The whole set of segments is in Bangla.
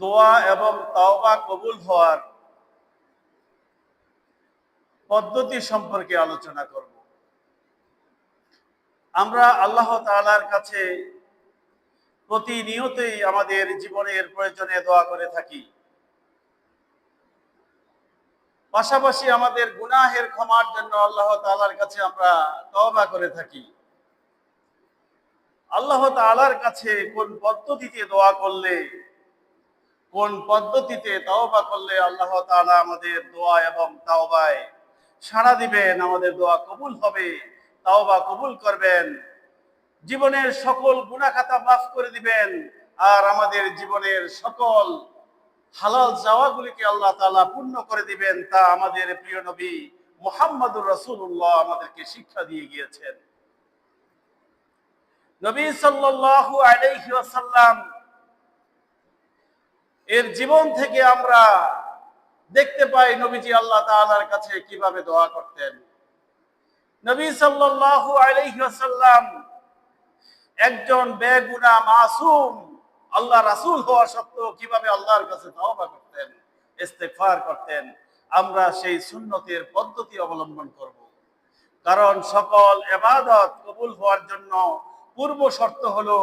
দোয়া এবং তাওবা কবুল হওয়ার পদ্ধতি সম্পর্কে আলোচনা করব। আমরা আল্লাহ তাআলার কাছে প্রতিনিয়তই আমাদের জীবনের প্রয়োজনে দোয়া করে থাকি। পাশাপাশি আমাদের গুনাহের ক্ষমার জন্য আল্লাহ তাআলার কাছে আমরা তওবা করে থাকি। আল্লাহ তাআলার কাছে কোন পদ্ধতিতে দোয়া করলে, কোন পদ্ধতিতে তওবা করলে আল্লাহ তাআলা আমাদের দোয়া এবং তাওবায় সাড়া দিবেন, আমাদের দোয়া কবুল হবে, তাওবা কবুল করবেন, জীবনের সকল গুনাহ খাতা মাফ করে দিবেন, আর আমাদের জীবনের সকল হালাল চাওয়াগুলিকে আল্লাহ তাআলা পূর্ণ করে দিবেন, তা আমাদের প্রিয় নবী মুহাম্মদুর রাসূলুল্লাহ আমাদেরকে শিক্ষা দিয়ে গিয়েছেন। নবী সাল্লাল্লাহু আলাইহি ওয়াসাল্লাম এর জীবন থেকে আমরা দেখতে পাই নবীজি আল্লাহ তাআলার কাছে কিভাবে দোয়া করতেন। নবী সাল্লাল্লাহু আলাইহি ওয়াসাল্লাম একজন বেগুনাহ মাসুম আল্লাহ রাসূল হওয়া সত্ত্বেও কিভাবে আল্লাহর কাছে তওবা করতেন, ইস্তেগফার করতেন। আমরা সেই সুন্নতের পদ্ধতি অবলম্বন করব, কারণ সকল ইবাদত কবুল হওয়ার জন্য পূর্ব শর্ত হলো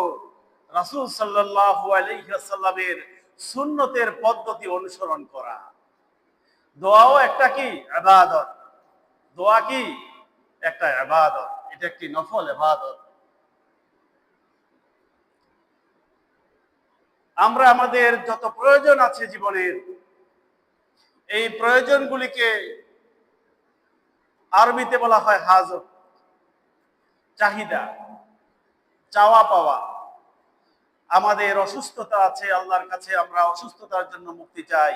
রাসূল সাল্লাল্লাহু আলাইহি ওয়াসাল্লামের সুন্নতের পদ্ধতি অনুসরণ করা। দোয়াও একটা কি ইবাদত, দোয়া কি একটা ইবাদত, এটা একটি নফল ইবাদত। আমরা আমাদের যত প্রয়োজন আছে জীবনের, এই প্রয়োজনগুলিকে আরবিতে বলা হয় হাজত, চাহিদা, চাওয়া পাওয়া। আমাদের অসুস্থতা আছে, আল্লাহর কাছে আমরা অসুস্থতার জন্য মুক্তি চাই।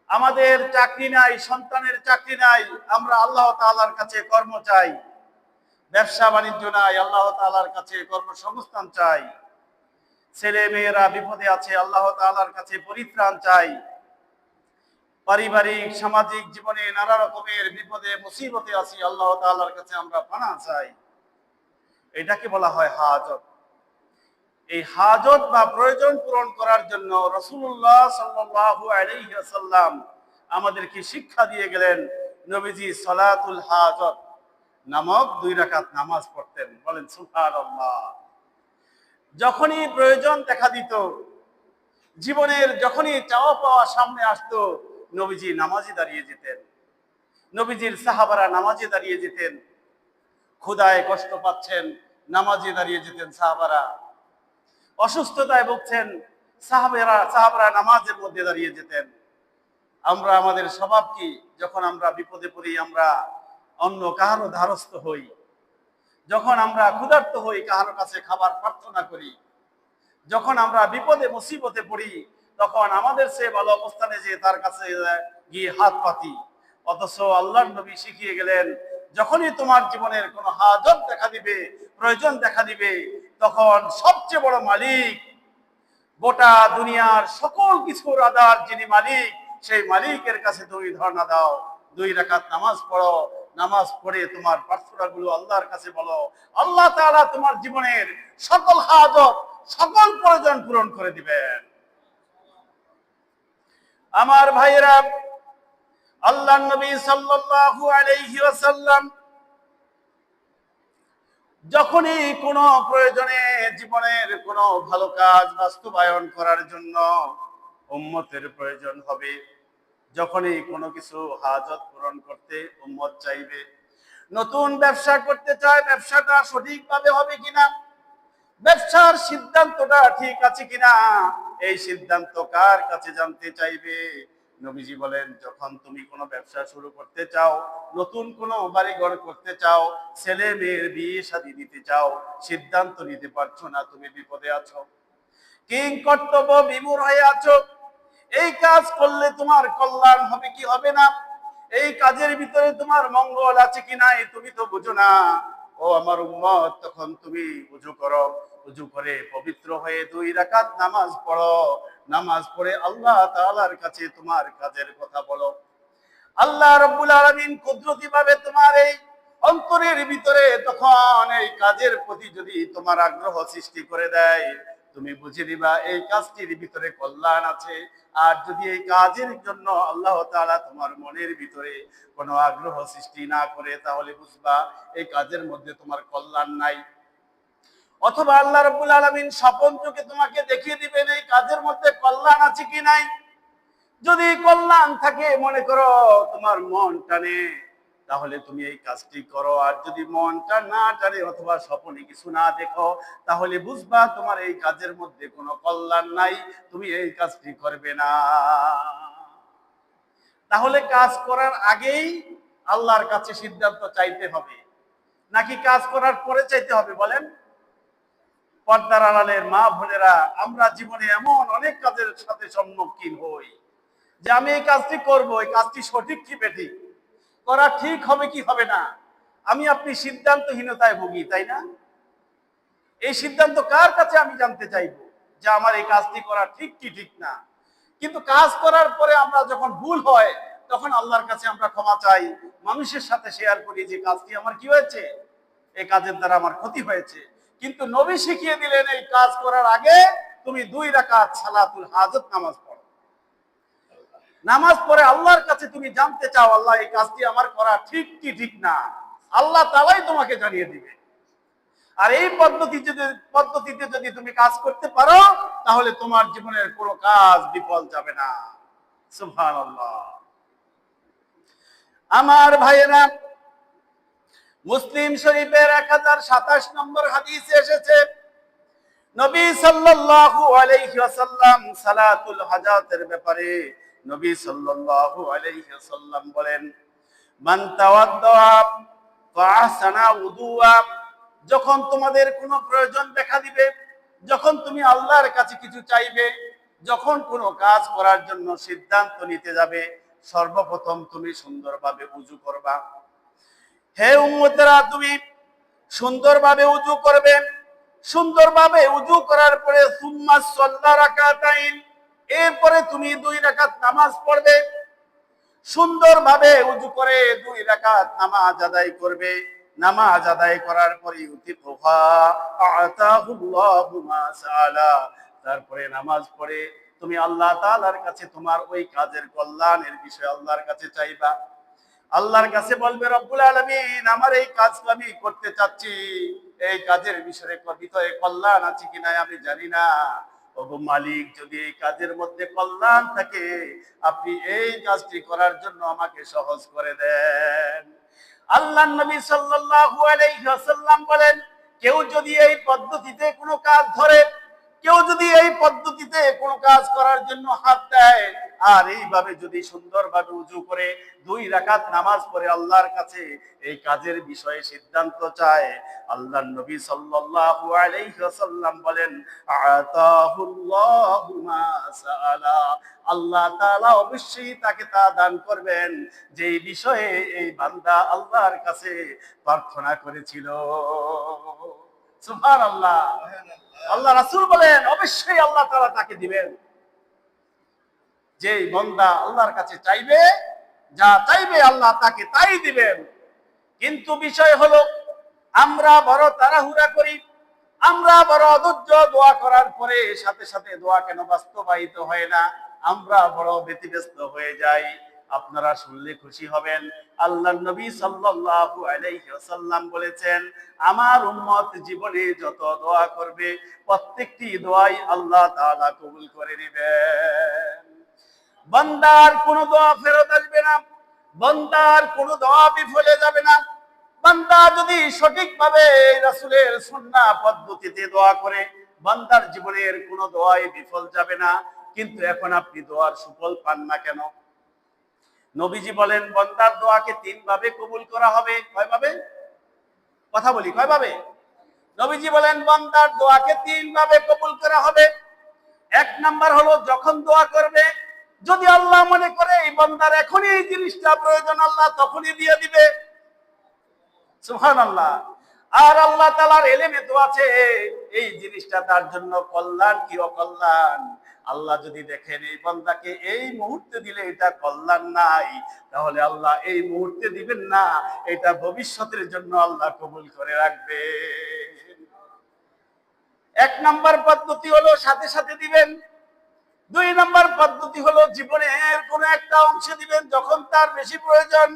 আমাদের চাকরি নাই, সন্তানের চাকরি নাই, আমরা আল্লাহ তাআলার কাছে কর্ম চাই। ব্যবসা বাণিজ্য নাই, আল্লাহ তাআলার কাছে কর্মসংস্থান চাই। ছেলে মেয়েরা বিপদে আছে, আল্লাহ তাআলার কাছে পরিত্রাণ চাই। পারিবারিক সামাজিক জীবনে নানা রকমের বিপদে মুসিবতে আছি, আল্লাহ তাআলার কাছে আমরা পানাহ চাই। এটাকে বলা হয় হাজত। এই হাজত বা প্রয়োজন পূরণ করার জন্য রাসূলুল্লাহ সাল্লাল্লাহু আলাইহি ওয়াসাল্লাম আমাদেরকে শিক্ষা দিয়ে গেলেন। নবীজি সালাতুল হাজত নামক 2 রাকাত নামাজ পড়তেন। বলেন সুবহানাল্লাহ। যখনই প্রয়োজন দেখা দিত, জীবনের যখনই চাওয়া পাওয়া সামনে আসতো, নবীজি নামাজে দাঁড়িয়ে যেতেন। নবীজির সাহাবারা নামাজে দাঁড়িয়ে যেতেন। ক্ষুধায় কষ্ট পাচ্ছেন, নামাজে দাঁড়িয়ে যেতেন সাহাবারা। অসুস্থতায় ভুগছেন, সাহাবারা নামাজের মধ্যে দাঁড়িয়ে যেতেন। আমরা আমাদের স্বভাব কি, যখন আমরা বিপদে পড়ি আমরা অন্য কাহারও ধারস্থ হই, যখন আমরা ক্ষুধার্ত হই কাহারো কাছে খাবার প্রার্থনা করি, যখন আমরা বিপদে মুসিবতে পড়ি তখন আমাদের সে ভালো অবস্থানে যে তার কাছে গিয়ে হাত পাতি। অথচ আল্লাহর নবী শিখিয়ে গেলেন, যখনই তোমার জীবনের কোনো হাজত দেখা দিবে, প্রয়োজন দেখা দিবে, তখন সবচেয়ে বড় মালিক, গোটা দুনিয়ার সকল কিছুর আদার যিনি মালিক, সেই মালিকের কাছে তুমি ধর্ণা দাও, 2 রাকাত নামাজ পড়ো। নামাজ পড়ে তোমার প্রার্থনাগুলো আল্লাহর কাছে বলো। আল্লাহ তাআলা তোমার জীবনের সকল হাজত, সকল প্রয়োজন পূরণ করে দিবেন। আমার ভাইয়েরা, আল্লাহর নবী সাল্লাল্লাহু আলাইহি ওয়াসাল্লাম যখনই কোনো প্রয়োজনে, জীবনের কোনো ভালো কাজ বাস্তবায়ন করার জন্য উম্মতের প্রয়োজন হবে, যখনই কোনো কিছু হাজত পূরণ করতে উম্মত চাইবে, নতুন ব্যবসা করতে চায়, ব্যবসাটা সঠিকভাবে হবে কিনা, ব্যবসার সিদ্ধান্তটা ঠিক আছে কিনা, এই সিদ্ধান্ত কার কাছে জানতে চাইবে। নবীজি বলেন, যখন তুমি কোনো ব্যবসা শুরু করতে চাও, নতুন কোনো বাড়িঘর করতে চাও, ছেলে মেয়ের বিয়ে শাদী দিতে চাও, সিদ্ধান্ত নিতে পারছো না, তুমি বিপদে আছো, কিং কর্তব্য বিমূঢ় হয়ে আছো, এই কাজ করলে তোমার কল্যাণ হবে কি হবে না, এই কাজের ভিতরে তোমার মঙ্গল আছে কি নাই তুমি তো বুঝো না। ও আমার উম্মত, তখন তুমি ওযু করো, ওযু করে পবিত্র হয়ে 2 রাকাত নামাজ পড়ো। নামাজ পড়ে আল্লাহ তাআলার কাছে তোমার কাজের কথা বলো। আল্লাহ রাব্বুল আলামিন কুদরতি ভাবে তোমার এই অন্তরের ভিতরে তখন এই কাজের প্রতি যদি তোমার আগ্রহ সৃষ্টি করে দেয়, তুমি বুঝে নিবা এই কাজটির ভিতরে কল্যাণ আছে। আর যদি এই কাজের জন্য আল্লাহ তাআলা তোমার মনের ভিতরে কোনো আগ্রহ সৃষ্টি না করে, তাহলে বুঝবা এই কাজের মধ্যে তোমার কল্যাণ নাই। অথবা আল্লাহ রাব্বুল আলামিন স্বপ্ন চোখে তোমাকে দেখিয়ে দিবেন এই কাজের মধ্যে কল্যাণ আছে কি নাই। যদি কল্যাণ থাকে, মনে করো তোমার মন টানে, তাহলে তুমি এই কাজটি করো। আর যদি মনটা না টানে অথবা স্বপ্নে কিছু না দেখো, তাহলে বুঝবা তোমার এই কাজের মধ্যে কোনো কল্যাণ নাই, তুমি এই কাজটি করবে না। তাহলে কাজ করার আগেই আল্লাহর কাছে সিদ্ধান্ত চাইতে হবে, নাকি কাজ করার পরে চাইতে হবে বলেন? পর্দার আড়ালের মা বোনেরা, আমরা জীবনে এমন অনেক কাজের সাথে সম্মুখীন হই যে আমি এই কাজটি করব, এই কাজটি সঠিক কি বেঠিক, করা ঠিক হবে কি হবে না, আমি আপনি সিদ্ধান্তহীনতায় ভুগি, তাই না? এই সিদ্ধান্ত কার কাছে আমি জানতে চাইবো যে আমার এই কাজটি করা ঠিক কি ঠিক না? কিন্তু কাজ করার পরে আমরা যখন ভুল হয়, তখন আল্লাহর কাছে আমরা ক্ষমা চাই, মানুষের সাথে শেয়ার করি যে কাজটি আমার কি হয়েছে, এই কাজের দ্বারা আমার ক্ষতি হয়েছে। কিন্তু নবী শিখিয়ে দিলেন এই কাজ করার আগে তুমি 2 রাকাত সালাতুল হাজত নামাজ পড়ো। নামাজ পড়ে আল্লাহর কাছে তুমি জানতে চাও, আল্লাহ এই কাজটি আমার করা ঠিক কি ঠিক না, আল্লাহ তাআলাই তোমাকে জানিয়ে দিবে। আর এই পদ্ধতিতে যদি তুমি কাজ করতে পারো, তাহলে তোমার জীবনের কোনো কাজ বিফল যাবে না। সুবহানাল্লাহ। আমার ভাইয়েরা, মুসলিম শরীফের 1027 নম্বর হাদিসে এসেছে, নবী সাল্লাল্লাহু আলাইহি ওয়াসাল্লাম সালাতুল হাজাতের ব্যাপারে নবী সাল্লাল্লাহু আলাইহি ওয়াসাল্লাম বলেন, মান তাওয়াদ্দা ফাহসানা উযুয়া, যখন তোমাদের কোনো প্রয়োজন দেখা দিবে, যখন তুমি আল্লাহর কাছে কিছু চাইবে, যখন কোনো কাজ করার জন্য সিদ্ধান্ত নিতে যাবে, সর্বপ্রথম তুমি সুন্দরভাবে ওযু করবা। হে উম্মতেরা, তুমি সুন্দরভাবে ওযু করবে। সুন্দরভাবে ওযু করার পরে সুম্মা সাল্লা রাকাতাইন, এরপরে তুমি 2 রাকাত নামাজ পড়বে। সুন্দরভাবে ওযু করে 2 রাকাত নামাজ আদায় করবে। নামাজ আদায় করার পরে ইউতিকুহা আতাহুল্লাহু মা সাআলা, তারপরে নামাজ পড়ে তুমি আল্লাহ তাআলার কাছে তোমার ওই কাজের কল্যাণের বিষয় আল্লাহর কাছে চাইবা। আল্লাহর কাছে বলবে, রব্বুল আলামিন, আমার এই কাজ আমি করতে চাচ্ছি, এই কাজের বিষয়ে কল্যাণ আছে কিনা আমি জানি না। ওগো মালিক, যদি এই কাজের মধ্যে কল্যাণ থাকে, আপনি এই কাজটি করার জন্য আমাকে সহজ করে দেন। আল্লাহর নবী সাল্লাল্লাহু আলাইহি ওয়াসাল্লাম বলেন, কেউ যদি এই পদ্ধতিতে কোনো কাজ ধরে, কেউ যদি এই পদ্ধতিতে কোনো কাজ করার জন্য হাত দেয়, আর এইভাবে যদি সুন্দরভাবে ওযু করে 2 রাকাত নামাজ পড়ে আল্লাহর কাছে এই কাজের বিষয়ে সিদ্ধান্ত চায়, আল্লাহর নবী সাল্লাল্লাহু আলাইহি ওয়াসাল্লাম বলেন, আতাহুল্লাহু মা সাআলা, আল্লাহ তাআলা অবশ্যই তাকে তা দান করবেন যে বিষয়ে এই বান্দা আল্লাহর কাছে প্রার্থনা করেছিল। সুবহানাল্লাহ। আল্লাহ রাসূল বলেন, অবশ্যই আল্লাহ তাআলা তাকে দিবেন। যে বান্দা আল্লাহর কাছে চাইবে, যা চাইবে আল্লাহ তাকে তাই দিবেন। কিন্তু বিষয় হলো, আমরা বড় তাড়াহুড়া করি, আমরা বড় অধৈর্য, দোয়া করার পরে সাথে সাথে দোয়া কেন বাস্তবায়িত হয় না, আমরা বড় ব্যতিব্যস্ত হয়ে যাই। আপনারা শুনলে খুশি হবেন, আল্লাহর নবী সাল্লাল্লাহু আলাইহি ওয়াসাল্লাম বলেছেন, আমার উম্মত জীবনে যত দোয়া করবে, প্রত্যেকটি দোয়াই আল্লাহ তাআলা কবুল করে নেবেন। বান্দার কোনো দোয়া ফেরত আসবে না, বান্দার কোনো দোয়া বিফলে যাবে না। বান্দা যদি সঠিকভাবে রাসূলের সুন্নাহ পদ্ধতিতে দোয়া করে, বান্দার জীবনের কোনো দোয়াই বিফল যাবে না। কিন্তু এখন আপনি দোয়ার সুফল পান না কেন? নবীজি বলেন, বান্দার দোয়াকে 3 ভাবে কবুল করা হবে। কয় ভাবে? কথা বলি, কয় ভাবে? নবীজি বলেন, বান্দার দোয়াকে 3 ভাবে কবুল করা হবে। 1 নাম্বার হলো, যখন দোয়া করবে, যদি আল্লাহ মনে করে এই বান্দার এখনই এই জিনিসটা প্রয়োজন, আল্লাহ তখনই দিয়ে দিবে। সুবহানাল্লাহ। আর আল্লাহ তাআলার ইলমে তো আছে এই জিনিসটা তার জন্য কল্যাণ কি অকল্যাণ। আল্লাহ যদি দেখেন এই বান্দাকে এই মুহূর্তে দিলে এটা কল্যাণ নাই, তাহলে আল্লাহ এই মুহূর্তে দিবেন না, এটা ভবিষ্যতের জন্য আল্লাহ কবুল করে রাখবে। এক নাম্বার পদ্ধতি হলো সাথে সাথে দিবেন। দুই নাম্বার পদ্ধতি হলো জীবনের কোন একটা অংশে দিবেন যখন তার বেশি প্রয়োজন।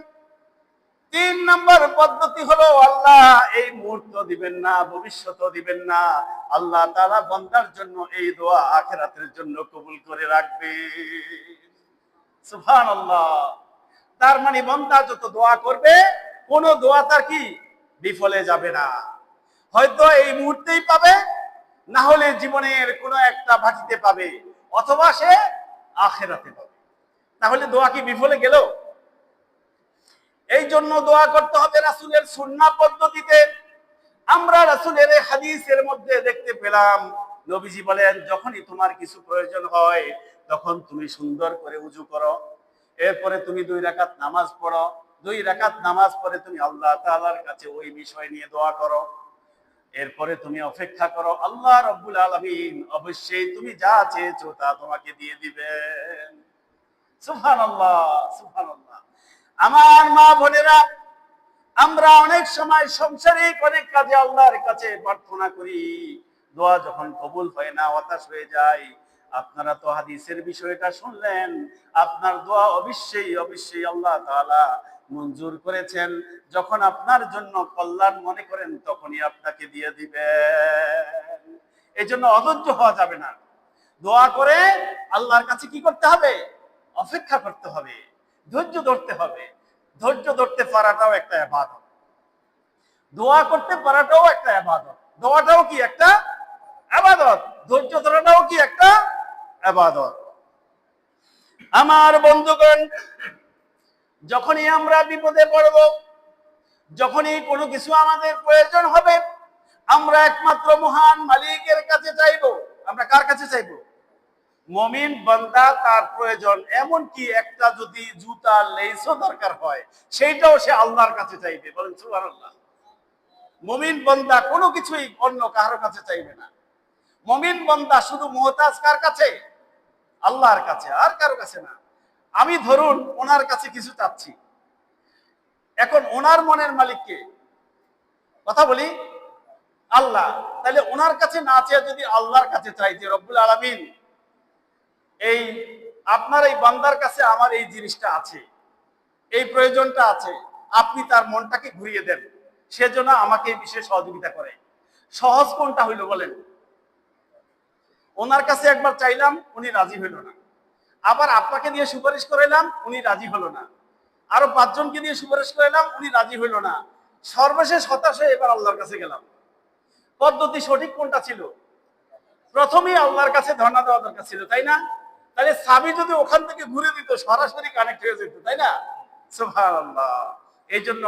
তিন নাম্বার পদ্ধতি হলো আল্লাহ এই মুহূর্ত দিবেন না, ভবিষ্যৎও দিবেন না। আল্লাহ তাআলা বান্দার জন্য এই দোয়া আখিরাতের জন্য কবুল করে রাখবে। সুবহানাল্লাহ। তার মানে বান্দা যত দোয়া করবে কোন দোয়া তার কি বিফলে যাবে না। হয়তো এই মুহূর্তেই পাবে, না হলে জীবনের কোন একটা ভাটিতে পাবে, অথবা সে আখিরাতে পাবে। তাহলে দোয়া কি বিফলে গেল? এই জন্য দোয়া করতে হবে রাসূলের সুন্নাহ পদ্ধতিতে। আমরা রাসূলের হাদিসের মধ্যে দেখতে পেলাম নবীজি বলেন, যখনই তোমার কিছু প্রয়োজন হয় তখন তুমি সুন্দর করে ওযু করো, এরপরে তুমি 2 রাকাত নামাজ পড়ো, 2 রাকাত নামাজ পড়ে তুমি আল্লাহ তাআলার কাছে ওই বিষয় নিয়ে দোয়া করো, এরপরে তুমি অপেক্ষা করো আল্লাহ রাব্বুল আলামিন অবশ্যই তুমি যা চেয়েছো তা তোমাকে দিয়ে দিবেন। সুবহানাল্লাহ, সুবহানাল্লাহ। আমার মা বোনেরা, আমরা অনেক সময় সাংসারিক অনেক কাজে আল্লাহর কাছে প্রার্থনা করি, দোয়া যখন কবুল হয় না হতাশ হয়ে যায়। আপনারা তো হাদিসের বিষয়টা শুনলেন, আপনার দোয়া অবশ্যই অবশ্যই আল্লাহ তাআলা মঞ্জুর করেছেন। যখন আপনার জন্য কল্যাণ মনে করেন তখনই আপনাকে দিয়ে দিবেন। এই জন্য অধৈর্য হওয়া যাবে না। দোয়া করে আল্লাহর কাছে কি করতে হবে? অপেক্ষা করতে হবে, ধৈর্য ধরতে হবে। ধৈর্য ধরতে পারাটাও একটা ইবাদত, দোয়া করতে পারাটাও একটা ইবাদত। দোয়াটাও কি একটা ইবাদত, ধৈর্য ধরাটাও কি একটা ইবাদত। আমার বন্ধুগণ, যখনই আমরা বিপদে পড়ব, যখনই কোনো কিছু আমাদের প্রয়োজন হবে, আমরা একমাত্র মহান মালিকের কাছে চাইবো। আমরা কার কাছে চাইবো? মুমিন বান্দা তার প্রয়োজন, এমনকি একটা যদি জুতা লেসও দরকার হয় সেইটাও সে আল্লাহর কাছে চাইবে। বলেন সুবহানাল্লাহ। মুমিন বান্দা কোনো কিছুই অন্য কারোর কাছে চাইবে না। মুমিন বান্দা শুধু মুহতাজ কার কাছে? আল্লাহর কাছে, আর কারো কাছে না। আমি ধরুন ওনার কাছে কিছু চাচ্ছি, এখন ওনার মনের মালিক কে? কথা বলি আল্লাহ। তাহলে ওনার কাছে না চেয়ে যদি আল্লাহর কাছে চাই যে রব্বুল আলামিন, এই আপনার এই বান্দার কাছে আমার এই জিনিসটা আছে, এই প্রয়োজনটা আছে, আপনি তার মনটাকে ঘুরিয়ে দেন, সেজন্য আমাকে এই বিষয়ে সহযোগিতা করে। সহজ কোনটা হইল বলেন? ওনার কাছে একবার চাইলাম, উনি রাজি হইল না। আবার আপনাকে দিয়ে সুপারিশ করাইলাম, উনি রাজি হলো না। আরো 5 জনকে দিয়ে সুপারিশ করাইলাম, উনি রাজি হইল না। সর্বশেষ হতাশ হয়ে এবার আল্লাহর কাছে গেলাম। পদ্ধতি সঠিক কোনটা ছিল? প্রথমেই আল্লাহর কাছে ধর্ণা দেওয়া দরকার ছিল, তাই না? তাহলে সাবি যদি ওখান থেকে ঘুরে দিত, সরাসরি কানেক্ট হয়ে যেত, তাই না? সুবহানাল্লাহ। এই জন্য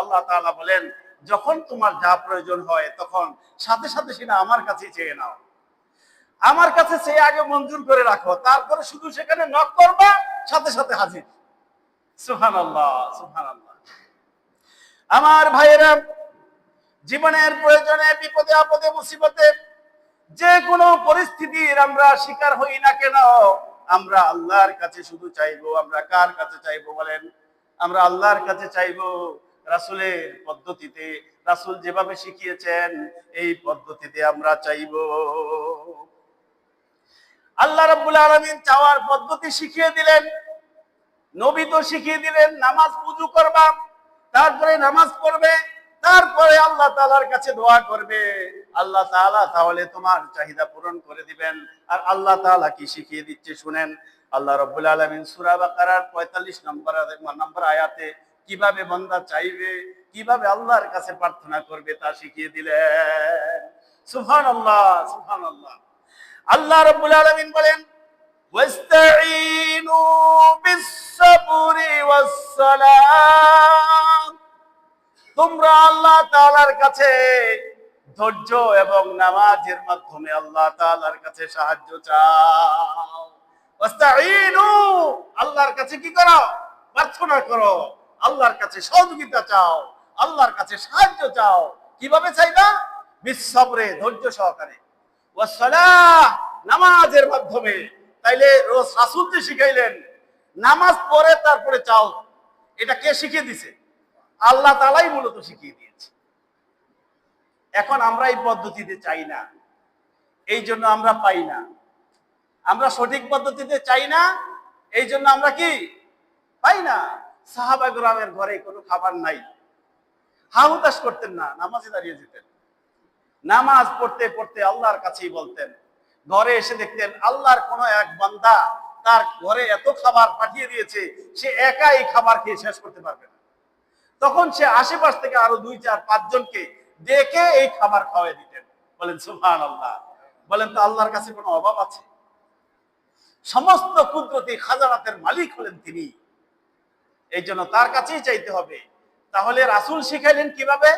আল্লাহ তাআলা বলেন, যখন তোমার যা প্রয়োজন হয় তখন সাথে সাথে সেটা আমার কাছে চেয়ে নাও। আমার কাছে চেয়ে আগে মঞ্জুর করে রাখো, তারপরে শুধু সেখানে নক করবা, সাথে সাথে হাজির। সুবহানাল্লাহ, সুবহানাল্লাহ। আমার ভাইয়েরা, জীবনের প্রয়োজনে, বিপদে আপদে মুসিবতে, যে কোনো পরিস্থিতির আমরা শিকার হই না কেন, আমরা আল্লাহর কাছে শুধু চাইবো। আমরা কার কাছে চাইবো বলেন? আমরা আল্লাহর কাছে চাইবো, রাসূলের পদ্ধতিতে। রাসূল যেভাবে শিখিয়েছেন এই পদ্ধতিতে আমরা চাইবো। আল্লাহ রাব্বুল আলামিন চাওয়ার পদ্ধতি শিখিয়ে দিলেন, নবী তো শিখিয়ে দিলেন। নামাজ ওযু করবা, তারপরে নামাজ পড়বে, তারপরে আল্লাহ তাআলার কাছে দোয়া করবে। আল্লাহ তাআলা তাহলে তোমার চাহিদা পূরণ করে দিবেন। আর আল্লাহ তাআলা কি শিখিয়ে দিচ্ছে শুনেন। আল্লাহ রাব্বুল আলামিন সূরা বাকারার 45 নম্বর আয়াতে কিভাবে বান্দা চাইবে, কিভাবে আল্লাহর কাছে প্রার্থনা করবে তা শিখিয়ে দিলেন। সুবহানাল্লাহ, সুবহানাল্লাহ। আল্লাহ রাব্বুল আলামিন বলেন, ওয়াস্তাঈনু বিস-সাবরি ওয়াস-সালাম। তোমরা আল্লাহ তাআলার কাছে ধৈর্য এবং নামাজের মাধ্যমে আল্লাহ তাআলার কাছে সাহায্য চাও। ওয়াস্তাঈনু, আল্লাহর কাছে কি করো? প্রার্থনা করো, আল্লাহর কাছে সহযোগিতা চাও, আল্লাহর কাছে সাহায্য চাও। কিভাবে চাইবা? বিস-সাবরে, ধৈর্য সহকারে, ওয়াস-সালাহ, নামাজের মাধ্যমে। তাইলে রাসূল যে শিখাইলেন নামাজ পড়ে তারপরে চাও, এটা কে শিখিয়ে দিছে? আল্লাহ তাআলাই মূলত শিখিয়ে দিয়েছে। এখন আমরা এই পদ্ধতিতে চাই না, এই জন্য আমরা পাই না, আমরা সঠিক পদ্ধতিতে চাই না, এই জন্য আমরা কি পাই না। সাহাবা গোলামের ঘরে কোনো খাবার নাই, হাহুতাশ করতেন না, নামাজে দাঁড়িয়ে যেতেন, নামাজ পড়তে পড়তে আল্লাহর কাছেই বলতেন। ঘরে এসে দেখতেন আল্লাহর কোন এক বান্দা তার ঘরে এত খাবার পাঠিয়ে দিয়েছে, সে একা এই খাবার খেয়ে শেষ করতে পারবে না। তখন সে আশেপাশ থেকে আরো 2, 4, 5 জনকে ডেকে এই খাবার খাওয়াই দিতেন। বলেন সুবহানাল্লাহ। বলেন তো আল্লাহর কাছে কোনো অভাব আছে? সমস্ত কুদরতি খাজানাতের মালিক হলেন তিনি, এই জন্য তার কাছেই চাইতে হবে। তাহলে রাসূল শিখাইলেন কিভাবে?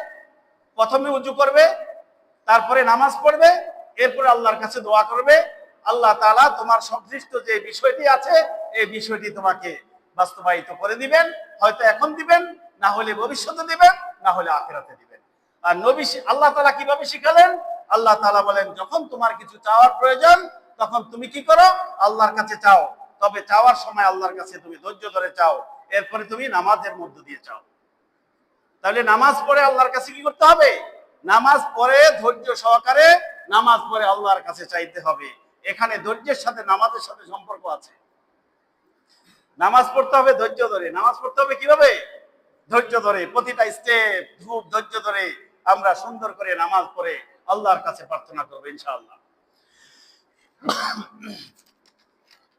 প্রথমে উজু করবে, তারপরে নামাজ পড়বে, এরপরে আল্লাহর কাছে দোয়া করবে। আল্লাহ তাআলা তোমার সংশ্লিষ্ট যে বিষয়টি আছে এই বিষয়টি তোমাকে বাস্তবায়িত করে দিবেন। হয়তো এখন দিবেন, না হলে ভবিষ্যতে দিবেন, না হলে আখিরাতে দিবেন। আর নবী আল্লাহ তাআলা কিভাবে শিখালেন? আল্লাহ তাআলা বলেন, যখন তোমার কিছু চাওয়ার প্রয়োজন তখন তুমি কি করো? আল্লাহর কাছে চাও। তবে চাওয়ার সময় আল্লাহর কাছে তুমি ধৈর্য ধরে চাও, এরপরে তুমি নামাজের মধ্য দিয়ে চাও। তাহলে নামাজ পড়ে আল্লাহর কাছে কি করতে হবে? নামাজ পড়ে ধৈর্য সহকারে নামাজ পড়ে আল্লাহর কাছে চাইতে হবে। এখানে ধৈর্যের সাথে নামাজের সাথে সম্পর্ক আছে। নামাজ পড়তে হবে ধৈর্য ধরে। নামাজ পড়তে হবে কিভাবে? ধৈর্য ধরে, প্রতিটা স্টেপ খুব ধৈর্য ধরে আমরা সুন্দর করে নামাজ পড়ে আল্লাহর কাছে প্রার্থনা করবো ইনশাআল্লাহ।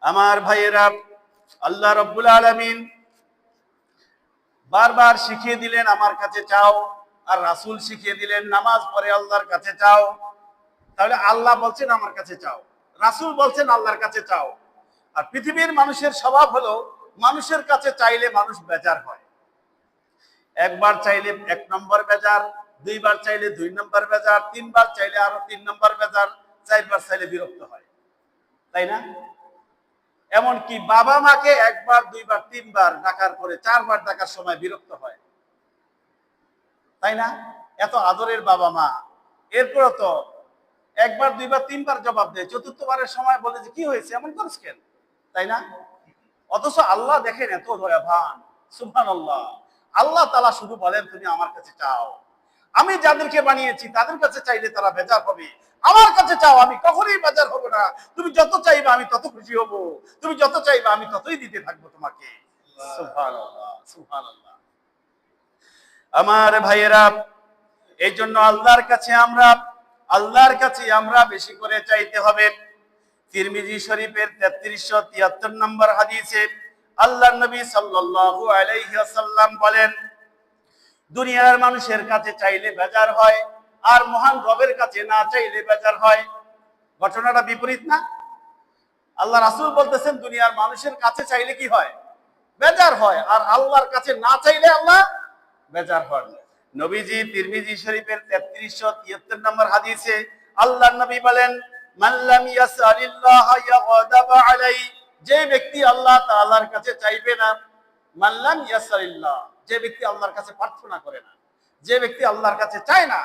আমার ভাইয়েরা, আল্লাহ রাব্বুল আলামিন বারবার শিখিয়ে দিলেন আমার কাছে চাও, আর রাসূল শিখিয়ে দিলেন নামাজ পড়ে আল্লাহর কাছে চাও। তাহলে আল্লাহ বলছেন আমার কাছে চাও, রাসূল বলছেন আল্লাহর কাছে চাও। আর পৃথিবীর মানুষের স্বভাব হলো মানুষের কাছে চাইলে মানুষ বেজার হয়। একবার চাইলে 1 নম্বর বেজার, 2বার চাইলে 2 নম্বর বেজার, 3বার চাইলে আরো 3 নম্বর বেজার, 4বার চাইলে বিরক্ত হয়, তাই না? এমনকি বাবা মাকে 1বার 2বার 3বার ডাকার পরে 4বার ডাকার সময় বিরক্ত হয়, তাই না? এত আদরের বাবা মা, এরপরে তো 1বার 2বার 3বার জবাব দেয়, 4র্থবারের সময় বলে যে কি হয়েছে, এমন করিস কেন, তাই না? অথচ আল্লাহ দেখেন এত দয়াবান, সুবহানাল্লাহ। আল্লাহ তাআলা শুধু বলেন তুমি আমার কাছে চাও। আমি যাদেরকে বানিয়েছি তাদের কাছে চাইলে তারা বেজার হবে, আমার কাছে চাও, আমি কখনোই বেজার হব না। তুমি যত চাইবে আমি তত খুশি হব, তুমি যত চাইবে আমি ততই দিতে থাকবো তোমাকে। সুবহানাল্লাহ, সুবহানাল্লাহ। আমার ভাইয়েরা, এই জন্য আল্লাহর কাছে আমরা বেশি করে চাইতে হবে। তিরমিজি শরীফের 3373 নম্বর হাদিসে আল্লাহর নবী সাল্লাল্লাহু আলাইহি ওয়াসাল্লাম বলেন, দুনিয়ার মানুষের কাছে চাইলে বেজার হয়, আর মহান রবের কাছে না চাইলে বেজার হয়। ঘটনাটা বিপরীত না? আল্লাহ রাসূল বলতেছেন দুনিয়ার মানুষের কাছে চাইলে কি হয়? বেজার হয়, আর আল্লাহর কাছে না চাইলে আল্লাহ বেজার হন। নবীজি তিরমিজি শরীফের 3373 নম্বর হাদিসে আল্লাহর নবী বলেন, মান লাম ইয়াসআলিল্লাহ ইয়াগদাব আলাই, যে ব্যক্তি আল্লাহ তাআলার কাছে চাইবে না, মান লাম ইয়াসআলিল্লাহ, যে ব্যক্তি আল্লাহর কাছে প্রার্থনা করে না, যে ব্যক্তি আল্লাহর কাছে চায় না,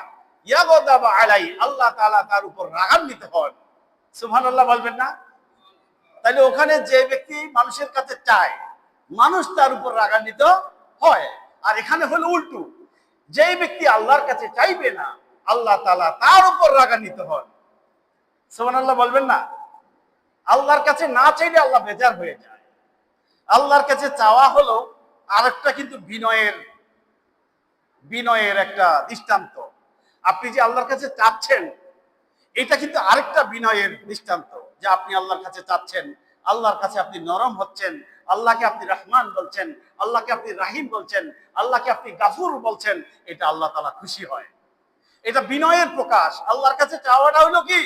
ইয়াগদাব আলাই, আল্লাহ তাআলা তার উপর রাগান্বিত হন। সুবহানাল্লাহ বলবেন না? তাহলে ওখানে যে ব্যক্তি মানুষের কাছে চায়, মানুষ তার উপর রাগান্বিত হয়। আর এখানে হলো উল্টো, যেই ব্যক্তি আল্লাহর কাছে চাইবে না, আল্লাহ তাআলা তার উপর রাগান্বিত হন। সুবহানাল্লাহ বলবেন না? আল্লাহর কাছে না চাইলে আল্লাহ বেজার হয়ে যায়। আল্লাহর কাছে চাওয়া হলো আরেকটা কিন্তু বিনয়ের একটা দৃষ্টান্ত। আপনি যে আল্লাহর কাছে চাচ্ছেন, এটা কিন্তু আরেকটা বিনয়ের দৃষ্টান্ত, যে আপনি আল্লাহর কাছে চাচ্ছেন, আল্লাহর কাছে আপনি নরম হচ্ছেন, আল্লাহকে আপনি রহমান বলছেন, আল্লাহকে আপনি রাহিম বলছেন, আল্লাহকে আপনি গাফুর বলছেন, এটা আল্লাহ তাআলা খুশি হয়। এটা বিনয়ের প্রকাশ। আল্লাহর কাছে চাওয়াটা হলো কি?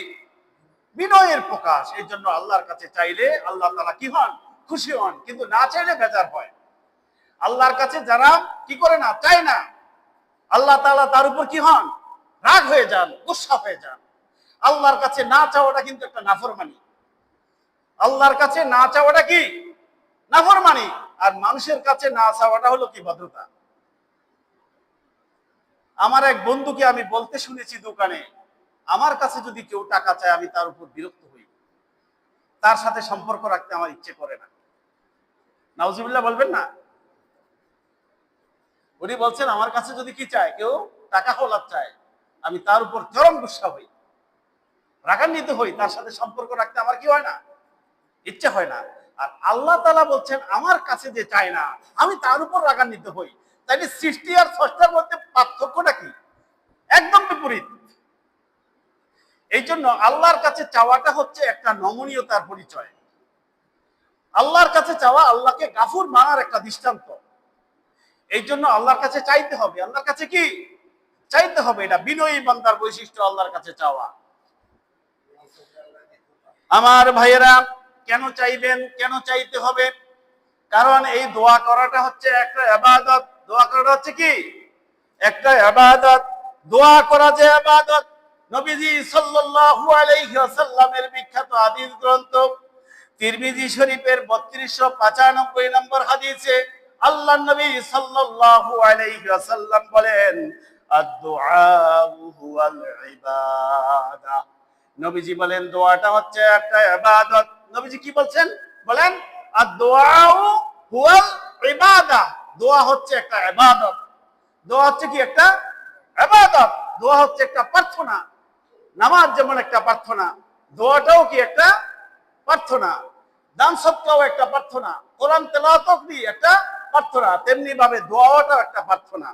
বিনয়ের প্রকাশ। এই জন্য আল্লাহর কাছে চাইলে আল্লাহ তাআলা কি হন? খুশি হন, কিন্তু না চাইলে বেজার হয়। আল্লাহর কাছে যারা কি করে না, চায় না, আল্লাহ তাআলা তার উপর কি হন? রাগ হয়ে যান, গুসসা হয়ে যান। আল্লাহর কাছে না চাওয়াটা কিন্তু একটা নাফরমানি। আল্লাহর কাছে না চাওয়াটা কি? নাফরমানি। আর মানুষের কাছে না চাওয়াটা হলো কি? ভদ্রতা। আমার এক বন্ধুকে আমি বলতে শুনেছি দোকানে, আমার কাছে যদি কেউ টাকা চায় আমি তার উপর বিরক্ত হই, তার সাথে সম্পর্ক রাখতে আমার ইচ্ছে করে না। নাউজুবিল্লাহ বলবেন না? উনি বলছেন আমার কাছে যদি কি চায়, কেউ টাকা হলাদ চায়, আমি তার উপর চরম গুসসা হই। রাগান্বিত হই, তার সাথে সম্পর্ক রাখতে আমার কি হয় না, ইচ্ছা হয় না। আর আল্লাহ তাআলা বলছেন আমার কাছে যে চায় না আমি তার উপর রাগান্বিত হই। তাইলে সৃষ্টি আর স্রষ্টার মধ্যে পার্থক্যটা কি? একদম বিপরীত। এই জন্য আল্লাহর কাছে চাওয়াটা হচ্ছে একটা নমনীয়তার পরিচয়। আল্লাহর কাছে চাওয়া আল্লাহকে গাফুর মানার একটা দৃষ্টান্ত। এই জন্য আল্লাহর কাছে চাইতে হবে। আল্লাহর কাছে কি চাইতে হবে? এটা বিনয়ী বান্দার বৈশিষ্ট্য, আল্লাহর কাছে চাওয়া। আমার ভাইয়েরা, কেন চাইবেন, কেন চাইতে হবে? কারণ এই দোয়া করাটা হচ্ছে একটা ইবাদত। দোয়া করাটা হচ্ছে কি একটা ইবাদত। দোয়া করা যে ইবাদত, নবীজি সাল্লাল্লাহু আলাইহি ওয়াসাল্লামের বিখ্যাত হাদিস গ্রন্থ তিরমিজি শরীফের 3295 নম্বর হাদিসে আল্লাহর নবী সাল্লাল্লাহু আলাইহি ওয়াসাল্লাম বলেন, আদ-দুআ হুয়াল ইবাদা। নবীজি বলেন দোয়াটা হচ্ছে একটা ইবাদত। নবীজি কি বলছেন? বলেন আদ-দুআ হুয়াল ইবাদা। দোয়া হচ্ছে একটা ইবাদত। দোয়া হচ্ছে কি একটা ইবাদত। দোয়া হচ্ছে একটা প্রার্থনা। নামাজ যেমন একটা প্রার্থনা, দোয়াটাও কি একটা প্রার্থনা। দান সদকাও একটা প্রার্থনা, কোরআন তেলাওয়াতও কি একটা প্রার্থনা। তেমনি ভাবে দোয়াটাও একটা প্রার্থনা।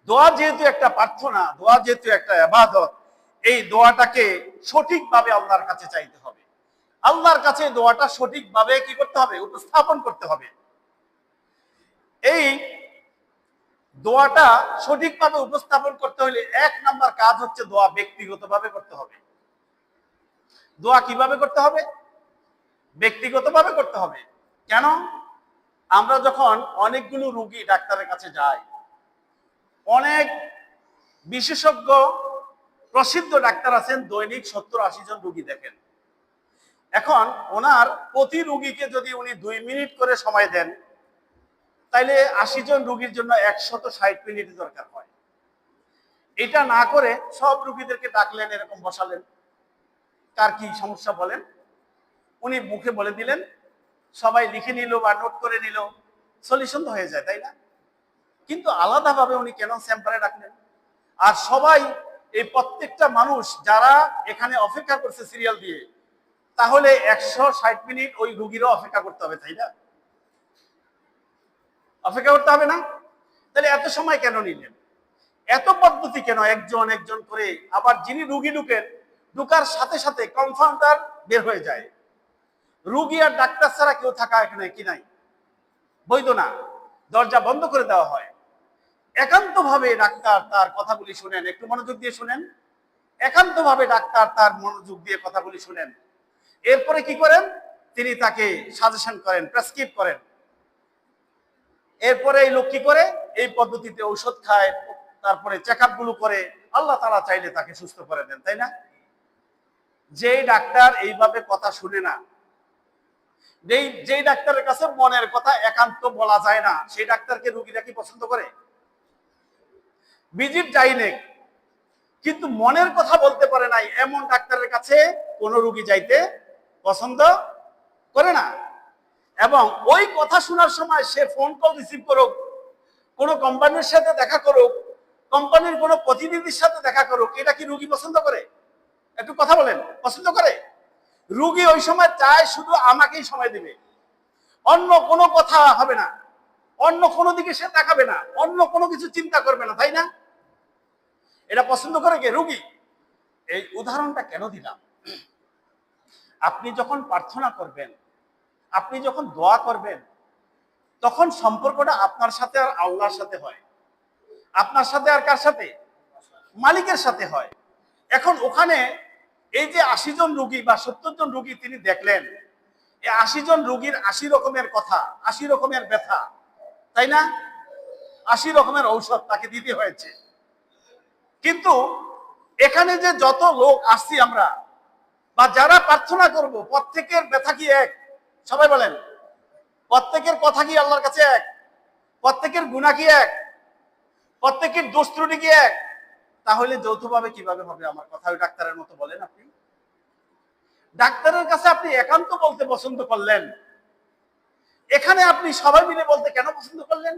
দোয়া যেহেতু একটা প্রার্থনা, দোয়া যেহেতু একটা ইবাদত, এই দোয়াটাকে সঠিকভাবে আল্লাহর কাছে চাইতে হবে। আল্লাহর কাছে দোয়াটা সঠিকভাবে কি করতে হবে? উপস্থাপন করতে হবে। এই দোয়াটা সঠিকভাবে উপস্থাপন করতে হলে এক নাম্বার কাজ হচ্ছে দোয়া ব্যক্তিগতভাবে করতে হবে। দোয়া কিভাবে করতে হবে? ব্যক্তিগতভাবে করতে হবে। কেন? আমরা যখন অনেকগুলো রোগী ডাক্তারের কাছে যাই, অনেক বিশেষজ্ঞ প্রসিদ্ধ ডাক্তার আছেন, দৈনিক 70-80 জন রোগী দেখেন। এখন ওনার প্রতি রোগীকে যদি উনি 2 মিনিট করে সময় দেন, তাইলে 80 জন রোগীর জন্য 160 মিনিট দরকার হয়। এটা না করে সব রোগীদেরকে ডাকলেন, এরকম বসালেন, কার কি সমস্যা বলেন, উনি মুখে বলে দিলেন, সবাই লিখে নিল বা নোট করে নিল, সলিউশন তো হয়ে যায়, তাই না? কিন্তু আলাদাভাবে উনি কেন স্যাম্পলে ডাকলেন? আর সবাই, এই প্রত্যেকটা মানুষ যারা এখানে অপেক্ষা করছে সিরিয়াল দিয়ে, তাহলে 160 মিনিট ওই রোগীরও অপেক্ষা করতে হবে, তাই না? অপেক্ষা করতে হবে না? তাহলে এত সময় কেন নিলেন? এত পদ্ধতি কেন? একজন একজন করে। আবার যিনি রুগী ঢুকার সাথে সাথে কনফাউন্ডার বের হয়ে যায়। রুগী আর ডাক্তার ছাড়া কেউ থাকা এখানে কি নাই, বৈধ না। দরজা বন্ধ করে দেওয়া হয়। একান্তভাবে ডাক্তার তার কথাগুলি শুনেন, একটু মনোযোগ দিয়ে শুনেন। একান্তভাবে ডাক্তার তার মনোযোগ দিয়ে কথাগুলি শুনেন। এরপরে কি করেন? তিনি তাকে সাজেশন করেন, প্রেসক্রাইব করেন। এরপরে এই লোক কি করে? এই পদ্ধতিতে ঔষধ খায়, তারপরে চেক আপ গুলো করে। আল্লাহ তাআলা চাইলে তাকে সুস্থ করে দেন, তাই না? যেই ডাক্তার এইভাবে কথা শুনে না, যেই ডাক্তারের কাছে মনের কথা একান্ত বলা যায় না, সেই ডাক্তারকে রোগীরা কি পছন্দ করে? ভিজিট যাইনে কিন্তু মনের কথা বলতে পারে নাই, এমন ডাক্তারের কাছে কোন রোগী যাইতে পছন্দ করে না। এবং ওই কথা শোনার সময় সে ফোন কল রিসিভ করুক, কোন কোম্পানির সাথে দেখা করুক, কোম্পানির কোন প্রতিনিধির সাথে দেখা করুক, এটা কি রোগী পছন্দ করে? একটু কথা বলেন, পছন্দ করে? রোগী ওই সময় চায় শুধু আমাকেই সময় দিবে, অন্য কোনো কথা হবে না, অন্য কোনো দিকে সে তাকাবে না, অন্য কোনো কিছু চিন্তা করবে না, তাই না? এটা পছন্দ করে কে? রোগী। এই উদাহরণটা কেন দিলাম? আপনি যখন প্রার্থনা করবেন, আপনি যখন দোয়া করবেন, তখন সম্পর্কটা আপনার সাথে আর আল্লাহর সাথে হয়। আপনার সাথে আর কার সাথে? মালিকের সাথে হয়। এখন ওখানে এই যে 80 জন রোগী বা 70 জন রোগী তিনি দেখলেন, এই 80 জন রোগীর 80 রকমের কথা, 80 রকমের ব্যথা, তাই না? 80 রকমের ঔষধ তাকে দিতে হয়েছে। কিন্তু এখানে যে যত লোক আসছি আমরা বা যারা প্রার্থনা করব, প্রত্যেকের ব্যথা কি এক? সবাই বলেন, প্রত্যেকের কথা কি আল্লাহর কাছে এক? প্রত্যেকের গুনাহ কি এক? প্রত্যেকের দোষ ত্রুটি কি এক? তাহলে যৌথভাবে কিভাবে হবে? আমার কথা ওই ডাক্তারের মতো বলেন। আপনি ডাক্তারের কাছে আপনি একান্ত বলতে পছন্দ করলেন, এখানে আপনি সবাই মিলে বলতে কেন পছন্দ করলেন?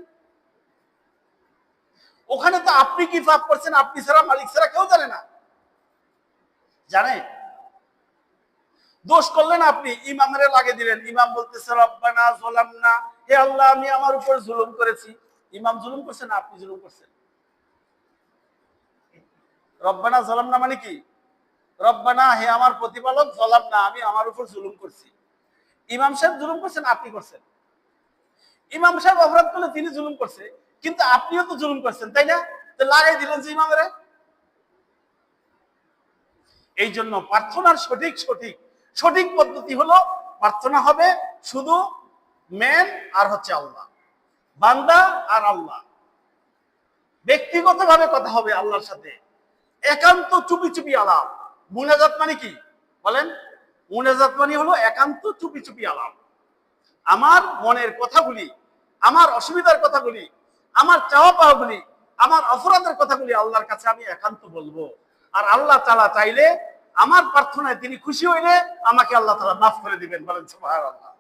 ওখানে তো আপনি কি পাপ করছেন আপনি ছাড়া, মালিক ছাড়া কেউ জানে না। জানে? দোষ করলেন আপনি, ইমামের লাগিয়ে দিলেন। ইমাম বলতেছে রব্বানা যালামনা, হে আল্লাহ আমি আমার উপর জুলুম করেছি। ইমাম জুলুম করছেন না আপনি জুলুম করছেন? রব্বানা যালামনা মানে কি? রব্বানা হে আমার প্রতিপালক, যালামনা আমি আমার উপর জুলুম করছি। ইমাম সাহেব জুলুম করছেন আপনি করছেন? ইমাম সাহেব অপরাধ করলে তিনি জুলুম করছে, কিন্তু আপনিও তো জুলুম করছেন, তাই না? তো লাগাই দিলেন যে ইমামের। এই জন্য প্রার্থনার সঠিক সঠিক সঠিক পদ্ধতি হলো প্রার্থনা হবে শুধু মেন আর হচ্ছে আল্লাহ, বান্দা আর আল্লাহ। ব্যক্তিগতভাবে কথা হবে আল্লাহর সাথে, একান্ত চুপি চুপি আলাপ। মুনাজাত মানে কি বলেন? মুনাজাত মানে হলো একান্ত চুপি চুপি আলাপ। আমার মনের কথাগুলি, আমার অসুবিধার কথাগুলি, আমার চাওয়া পাওয়াগুলি, আমার অপরাধের কথাগুলি আল্লাহর কাছে আমি একান্ত বলবো। আর আল্লাহ তাআলা চাইলে আমার প্রার্থনায় তিনি খুশি হইলে আমাকে আল্লাহ তাআলা মাফ করে দিবেন। বলেন সুবহানাল্লাহ।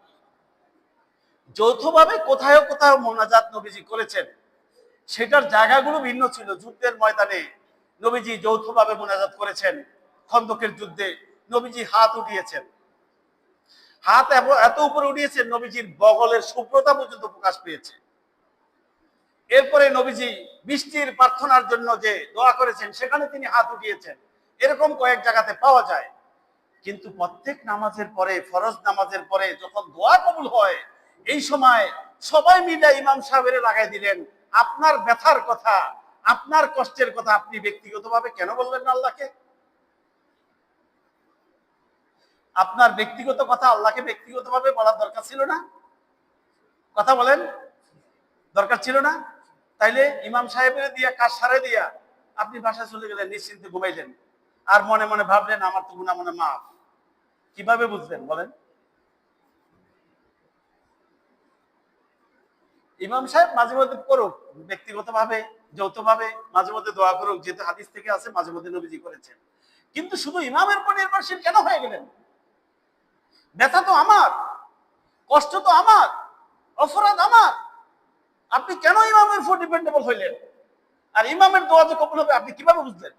যৌথভাবে কোথায় কোথায় মোনাজাত নবীজি করেছেন, সেটার জায়গাগুলো ভিন্ন ছিল। যুদ্ধের ময়দানে নবীজি যৌথভাবে মোনাজাত করেছেন। খন্দকের যুদ্ধে নবীজি হাত উঠিয়েছেন, হাত এত উপরে উঠিয়েছেন নবীজির বগলের শুভ্রতা পর্যন্ত প্রকাশ পেয়েছে। এরপরে নবীজি বৃষ্টির প্রার্থনার জন্য যে দোয়া করেছেন সেখানে তিনি হাত উঠিয়েছেন। এরকম কয়েক জায়গাতে পাওয়া যায়। কিন্তু প্রত্যেক নামাজের পরে, ফরজ নামাজের পরে যখন দোয়া কবুল হয়, এই সময় সবাই মিলে ইমাম সাহেবের লাগাই দিলেন আপনার ব্যথার কথা, আপনার কষ্টের কথা আপনি ব্যক্তিগতভাবে কেন বললেন না আল্লাহকে? আপনার ব্যক্তিগত কথা আল্লাহকে ব্যক্তিগতভাবে বলার দরকার ছিল না? কথা বলেন, দরকার ছিল না? তাইলে ইমাম সাহেবের দিয়া কাজ সারে দিয়া আপনি বাসায় চলে গেলেন, নিশ্চিন্তে ঘুমাইলেন, আর মনে মনে ভাবলেন আমার তো গুনাহ মনে মাফ। কিভাবে বুঝলেন বলেন? ইমাম সাহেব মাঝে মধ্যে করুক ব্যক্তিগতভাবে, যৌথভাবে মাঝে মধ্যে দোয়া করুক, যেহেতু হাদিস থেকে আছে মাঝে মধ্যে নবীজি করেছেন। কিন্তু শুধু ইমামের উপর নির্ভরশীল কেন হয়ে গেলেন? ব্যথা তো আমার, কষ্ট তো আমার, অপরাধ আমার, আপনি কেন ইমামের উপর ডিপেন্ডেবল হইলেন? আর ইমামের দোয়া যে কবুল হবে আপনি কিভাবে বুঝলেন?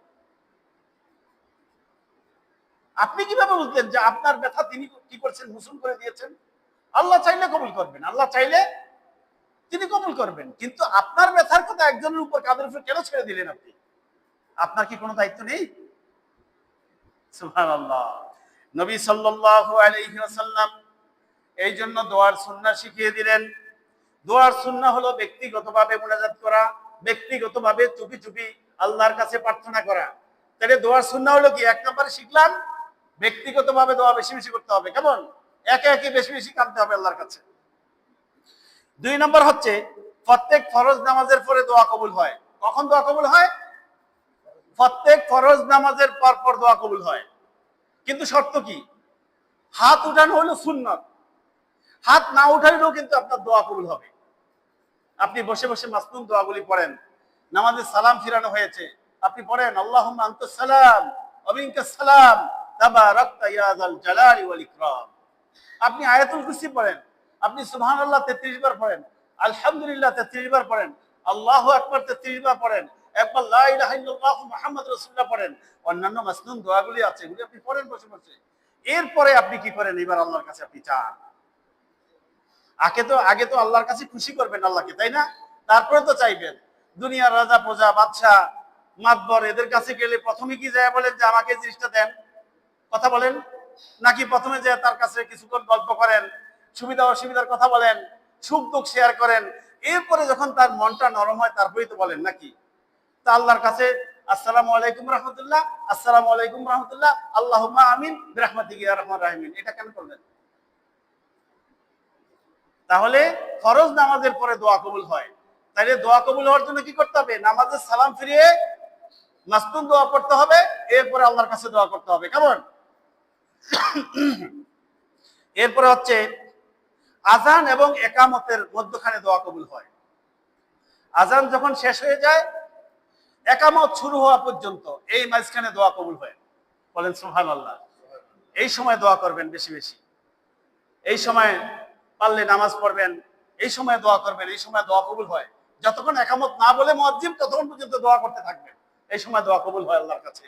আপনি কিভাবে বুঝলেন যে আপনার ব্যথা তিনি কি করছেন? গোসল করে দিয়েছেন। আল্লাহ চাইলে কবুল করবেন, আল্লাহ চাইলে তিনি কবুল করবেন, কিন্তু আপনার ব্যথার কথা একজনের উপর, কাদের উপর কেন ছেড়ে দিলেন আপনি? আপনার কি কোনো দায়িত্ব নেই? সুবহানাল্লাহ। নবী সাল্লাল্লাহু আলাইহি ওয়াসাল্লাম এই জন্য দোয়ার সুন্নাহ শিখিয়ে দিলেন। দোয়ার সুন্নাহ হলো ব্যক্তিগতভাবে মুনাজাত করা, ব্যক্তিগতভাবে চুপি চুপি আল্লাহর কাছে প্রার্থনা করা। তাহলে দোয়ার সুন্নাহ হলো কি? এক নম্বরে শিখলাম ব্যক্তিগতভাবে দোয়া বেশি বেশি করতে হবে। কেমন? একে একে বেশি বেশি কাঁদতে হবে আল্লাহর কাছে। দুই নম্বর হচ্ছে প্রত্যেক ফরজ নামাজের পরে দোয়া কবুল হয়। কখন দোয়া কবুল হয়? প্রত্যেক ফরজ নামাজের পর পর দোয়া কবুল হয়। কিন্তু শর্ত কি? হাত উঠানো হলো সুন্নাত, হাত না উঠাইলেও কিন্তু আপনার দোয়া কবুল হবে। আপনি বসে বসে মাসনুন দোয়াগুলি পড়েন, নামাজে সালাম ফিরানো হয়েছে, আপনি পড়েন আল্লাহুম্মা আনতাস সালাম ওয়া মিনকাস সালাম তাবারাকতা ইয়া যাল জালালি ওয়াল ইকরাম। আপনি আয়াতুল কুরসি পড়েন, আপনি সুবহানাল্লাহ 33 বার পড়েন, আলহামদুলিল্লাহ 33 বার পড়েন, আল্লাহু আকবার 33 বার পড়েন, একবার লা ইলাহা ইল্লাল্লাহ মুহাম্মাদুর রাসূলুল্লাহ পড়েন, অন্যান্য মাসনুন দোয়াগুলি আছে এগুলি আপনি পড়েন বসে বসে। এরপরে আপনি কি করেন? এবার আল্লাহর কাছে আপনি চান। আগে তো আল্লাহর কাছে খুশি করবেন আল্লাহকে, তাই না? তারপরে তো চাইবেন। দুনিয়ার রাজা প্রজা বাদশাহ মাতবর এদের কাছে গেলে প্রথমে কি যায় বলেন যে আমাকে জিনিসটা দেন? কথা বলেন। নাকি প্রথমে যে তার কাছে কিছুক্ষণ গল্প করেন, সুবিধা অসুবিধার কথা বলেন, সুখ দুঃখ শেয়ার করেন, এরপরে যখন তার মনটা নরম হয় তারপরেই তো বলেন নাকি? তা আল্লাহর কাছে আসসালামু আলাইকুম রাহমাতুল্লাহ, আসসালামু আলাইকুম রাহমাতুল্লাহ, আল্লাহুম্মা আমিন বিরহমাতিকা ইয়া আরহামার রাহিমিন, এটা কেন করলেন? তাহলে ফরজ নামাজের পরে দোয়া কবুল হয়। তাহলে দোয়া কবুল হওয়ার জন্য কি করতে হবে? নামাজের সালাম ফিরিয়ে মাসনুন দোয়া পড়তে হবে, এরপরে আল্লাহর কাছে দোয়া করতে হবে। কেমন? এরপরে হচ্ছে আজান এবং একামতের মধ্যখানে দোয়া কবুল হয়। আজান যখন শেষ হয়ে যায় একামত শুরু হওয়া পর্যন্ত এই মাঝখানে দোয়া কবুল হয়। বলেন সুবহানাল্লাহ। এই সময় দোয়া করবেন বেশি বেশি, এই সময় পারলে নামাজ পড়বেন, এই সময় দোয়া করবেন, এই সময় দোয়া কবুল হয়। যতক্ষণ একামত না বলে মুয়াজ্জিন ততক্ষণ পর্যন্ত দোয়া করতে থাকবেন, এই সময় দোয়া কবুল হয় আল্লাহর কাছে।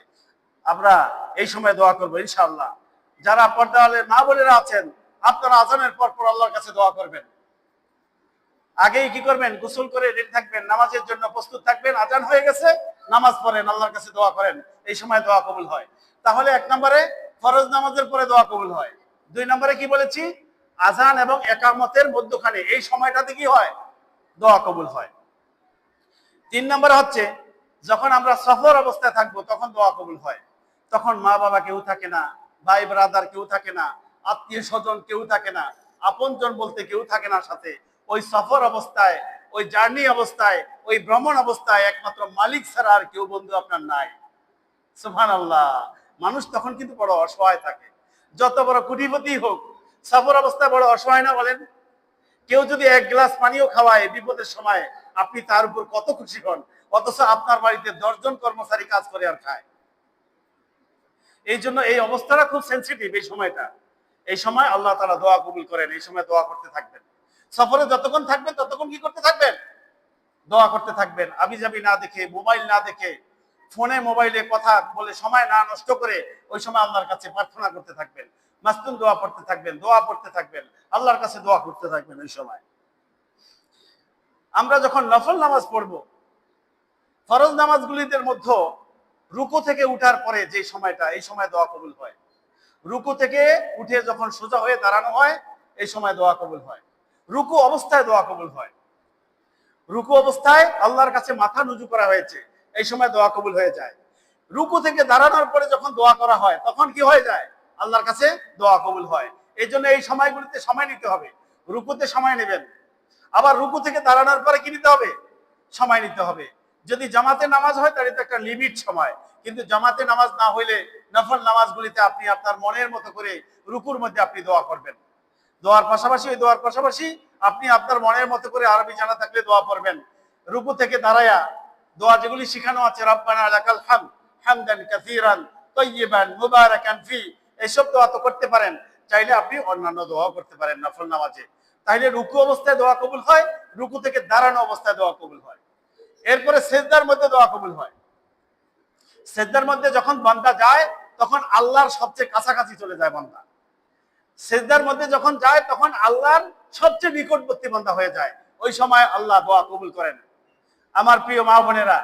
আমরা এই সময় দোয়া করবো ইনশাআল্লাহ। যারা পর্দার মা বোনেরা আছেন, আপনারা আজানের পর পর আল্লাহর কাছে দোয়া করবেন। আগেই কি করবেন? গোসল করে রেডি থাকবেন, নামাজের জন্য প্রস্তুত থাকবেন। আজান হয়ে গেছে, নামাজ পড়েন, আল্লাহর কাছে দোয়া করেন, এই সময় দোয়া কবুল হয়। তাহলে 1 নম্বরে ফরজ নামাজের পরে দোয়া কবুল হয়। 2 নম্বরে কি বলেছি? আজান এবং একামতের মধ্যখানে এই সময়টাতে কি হয়? দোয়া কবুল হয়। 3 নম্বরে হচ্ছে যখন আমরা সফর অবস্থায় থাকবো তখন দোয়া কবুল হয়। তখন মা বাবা কেউ থাকে না, ভাই ব্রাদার কেউ থাকে না, আত্মীয় স্বজন কেউ থাকে না, আপনজন বলতে কেউ থাকে না সাথে। ওই সফর অবস্থায়, ওই জার্নি অবস্থায়, ওই ভ্রমণ অবস্থায় একমাত্র মালিক ছাড়া আর কেউ বন্ধু আপনার নাই। সুবহানাল্লাহ। মানুষ তখন কিন্তু বড় অসহায় থাকে, যত বড় কোটিপতি হোক সফর অবস্থায় বড় অসহায় না বলেন? কেউ যদি 1 গ্লাস পানিও খাওয়ায় বিপদের সময়, আপনি তার উপর কত খুশি হন, অথচ আপনার বাড়িতে 10 জন কর্মচারী কাজ করে আর খায়। এই জন্য এই অবস্থাটা খুব সেন্সিটিভ। এই সময়টা, এই সময় আল্লাহ তাআলা দোয়া কবুল করেন। এই সময় দোয়া করতে থাকবেন। সফরে যতক্ষণ থাকবেন ততক্ষণ কি করতে থাকবেন? দোয়া করতে থাকবেন। আবিজাবি না দেখে, মোবাইল না দেখে, ফোনে মোবাইলে কথা বলে সময় না নষ্ট করে ওই সময় আল্লাহর কাছে প্রার্থনা করতে থাকবেন, মাসনুন দোয়া পড়তে থাকবেন, দোয়া পড়তে থাকবেন, আল্লাহর কাছে দোয়া করতে থাকবেন। ওই সময় আমরা যখন নফল নামাজ পড়বো, ফরজ নামাজগুলিদের মধ্যে রুকু থেকে উঠার পরে যে সময়টা, এই সময় দোয়া কবুল হয়। রুকু থেকে উঠে যখন সোজা হয়ে দাঁড়ানো হয়, এই সময় দোয়া কবুল হয়। রুকু অবস্থায় দোয়া কবুল হয়। রুকু অবস্থায় আল্লাহর কাছে মাথা নুজু করা হয়েছে, এই সময় দোয়া কবুল হয়ে যায়। রুকু থেকে দাঁড়ানোর পরে যখন দোয়া করা হয় তখন কি হয়ে যায়? আল্লাহর কাছে দোয়া কবুল হয়। এই জন্য এই সময়গুলিতে সময় নিতে হবে। রুকুতে সময় নেবেন, আবার রুকু থেকে দাঁড়ানোর পরে কি নিতে হবে? সময় নিতে হবে। যদি জামাতে নামাজ হয় তাহলে তো একটা লিমিট সময়, কিন্তু জামাতে নামাজ না হইলে নফল নামাজগুলিতে আপনি আপনার মনের মতো করে রুকুর মধ্যে আপনি দোয়া করবেন। দোয়ার পাশাপাশি, ওই দোয়ার পাশাপাশি আপনি আপনার মনের মতো করে আরবি জানা থাকলে দোয়া পড়বেন। রুকু থেকে দাঁড়ায়া দোয়া যেগুলি শিখানো আছে, রব্বানা লাকাল হামদ হামদান কাসীরান তাইয়িবান মুবারাকান ফি, এইসব দোয়া তো করতে পারেন। চাইলে আপনি অন্যান্য দোয়াও করতে পারেন নফল নামাজে। তাইলে রুকু অবস্থায় দোয়া কবুল হয়, রুকু থেকে দাঁড়ানো অবস্থায় দোয়া কবুল হয়। এরপরে সেজদার মধ্যে দোয়া কবুল হয়। সেজদার মধ্যে যখন বান্দা যায় তখন আল্লাহর সবচেয়ে কাছাকাছি চলে যায় বান্দা। সেজদার মধ্যে যখন যায় তখন আল্লাহর সবচেয়ে নিকটবর্তী বান্দা হয়ে যায়। ওই সময় আল্লাহ দোয়া কবুল করেন। আমার প্রিয় মা বোনেরা,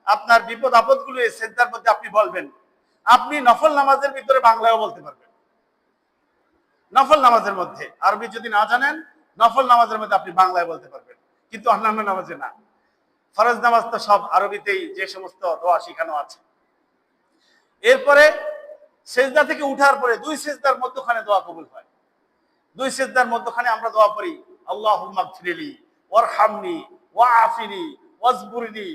আপনার বিপদ আপদ গুলো এই সেজদার মধ্যে আপনি বলবেন। আপনি নফল নামাজের ভিতরে বাংলায়ও বলতে পারবেন। নফল নামাজের মধ্যে আরবি যদি না জানেন, নফল নামাজের মধ্যে আপনি বাংলায় বলতে পারবেন, কিন্তু অন্যান্য নামাজে না। ফরজ নামাজ তো সব আরবিতেই যে সমস্ত দোয়া শিখানো আছে। এরপরে সেজদা থেকে উঠার পরে 2 সেজদার মধ্যখানে দোয়া কবুল হয়। 2 সেজদার মধ্যখানে আমরা দোয়া করি, আল্লাহুম্মা গফিরলি ওয়ারহামনি ওয়াআফিনি ওয়াজবুরনি।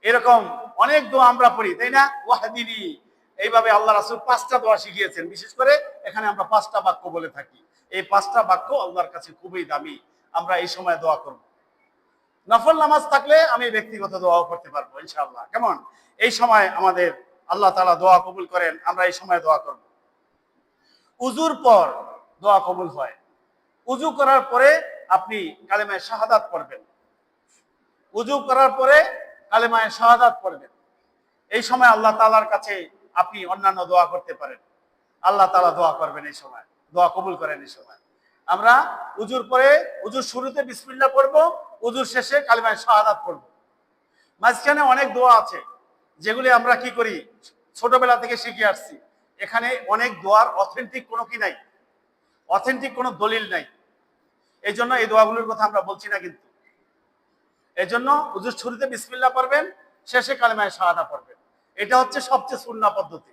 এরকম অনেক দোয়া আমরা পড়ি, তাই না? ওয়াহদিনি। এইভাবে আল্লাহ রাসূল 5টা দোয়া শিখিয়েছেন। বিশেষ করে এখানে আমরা 5টা বাক্য বলে থাকি। এই 5টা বাক্য আল্লাহর কাছে খুবই দামি। আমরা এই সময় দোয়া করব। নফল নামাজ থাকলে আমি ব্যক্তিগত দোয়াও করতে পারবো ইনশাআল্লাহ। কেমন? এই সময় আমাদের আল্লাহ তাআলা দোয়া কবুল করেন, আমরা এই সময় দোয়া করব। উযুর পর দোয়া কবুল হয়। উযু করার পরে আপনি কালেমায়ে শাহাদাত পড়বেন। উযু করার পরে কালেমায়ে শাহাদাত পড়বেন। এই সময় আল্লাহ তাআলার কাছে আপনি অন্যান্য দোয়া করতে পারেন। আল্লাহ তাআলা দোয়া করবেন এই সময়, দোয়া কবুল করেন এই সময়। আমরা উযুর পরে, উযুর শুরুতে বিসমিল্লাহ পড়ব, উযুর শেষে কালেমায়ে শাহাদাত পড়ব। মাঝখানে অনেক দোয়া আছে যেগুলি আমরা কি করি, ছোটবেলা থেকে শিখে আসছি। এখানে অনেক দোয়ার অথেন্টিক কোনো কি নাই, অথেন্টিক কোনো দলিল নাই। এই জন্য এই দোয়াগুলোর কথা আমরা বলছি না। কিন্তু এই জন্য উযুর শুরুতে বিসমিল্লাহ পড়বেন, শেষে কালেমায়ে শাহাদাত পড়বেন। এটা হচ্ছে সবচেয়ে সুন্নাহ পদ্ধতি।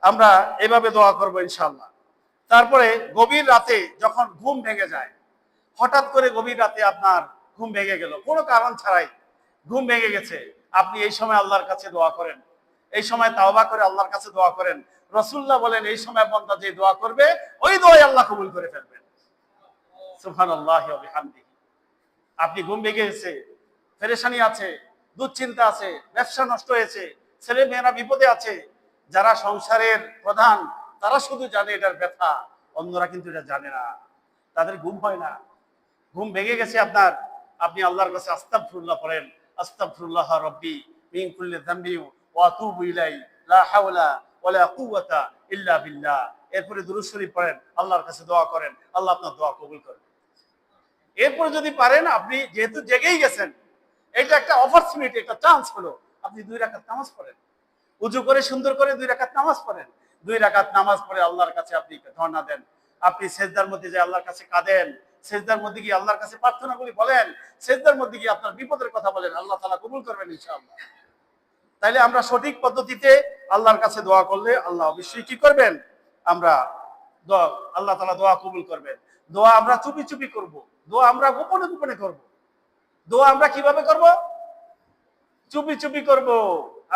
আমরা এভাবে দোয়া করব ইনশাআল্লাহ। তারপরে গভীর রাতে যখন ঘুম ভেঙে যায়, হঠাৎ করে গভীর রাতে আপনার ঘুম ভেঙে গেল, কোনো কারণ ছাড়াই ঘুম ভেঙে গেছে, আপনি এই সময় আল্লাহর কাছে দোয়া করেন। এই সময় তাওবা করে আল্লাহর কাছে দোয়া করেন। রাসূলুল্লাহ বলেন, এই সময় বান্দা যে দোয়া করবে ওই দোয়াই আল্লাহ কবুল করে ফেলবেন। সুবহানাল্লাহি ওয়া বিহামদিহি। আপনি ঘুম ভেঙে গেছে, পেরেশানি আছে, দুশ্চিন্তা আছে, ব্যবসা নষ্ট হয়েছে, ছেলে মেয়েরা বিপদে আছে, যারা সংসারের প্রধান তারা শুধু জানে এটার ব্যথা, অন্যরা কিন্তু এটা জানে না। তাদের ঘুম হয় না, ঘুম ভেঙে গেছে আপনার, আপনি আল্লাহর কাছে আস্তাগফিরুল্লাহ পড়েন। আস্তাগফিরুল্লাহ রাব্বি মিন কুল্লি যামবি ওয়া আতুবু ইলাইহি লা হাওলা ওয়ালা কুওয়াতা ইল্লা বিল্লাহ। এরপরে দুরূদ শরীফ পড়েন, আল্লাহর কাছে দোয়া করেন, আল্লাহ আপনার দোয়া কবুল করেন। এরপরে যদি পারেন, আপনি যেহেতু জেগেই গেছেন, এটা একটা অপরচুনিটি, একটা চান্স হলো, আপনি 2 রাকাত নামাজ পড়েন, উজু করে সুন্দর করে 2 রাকাত নামাজ পড়েন। 2 রাকাত নামাজ পড়ে আল্লাহর কাছে আপনি ধর্ণা দেন, আপনি সেজদার মধ্যে যে আল্লাহর কাছে কাঁদেন, সেজদার মধ্যে গিয়ে আল্লাহর কাছে প্রার্থনাগুলি বলেন, সেজদার মধ্যে গিয়ে আপনার বিপদের কথা বলেন, আল্লাহ তাআলা কবুল করবেন ইনশাআল্লাহ। তাইলে আমরা সঠিক পদ্ধতিতে আল্লাহর কাছে দোয়া করলে আল্লাহ অবশ্যই কি করবেন, আমরা আল্লাহ তাআলা দোয়া কবুল করবেন। দোয়া আমরা চুপি চুপি করব, দোয়া আমরা গোপনে গোপনে করব। দোয়া আমরা কিভাবে করব? চুপি চুপি করব,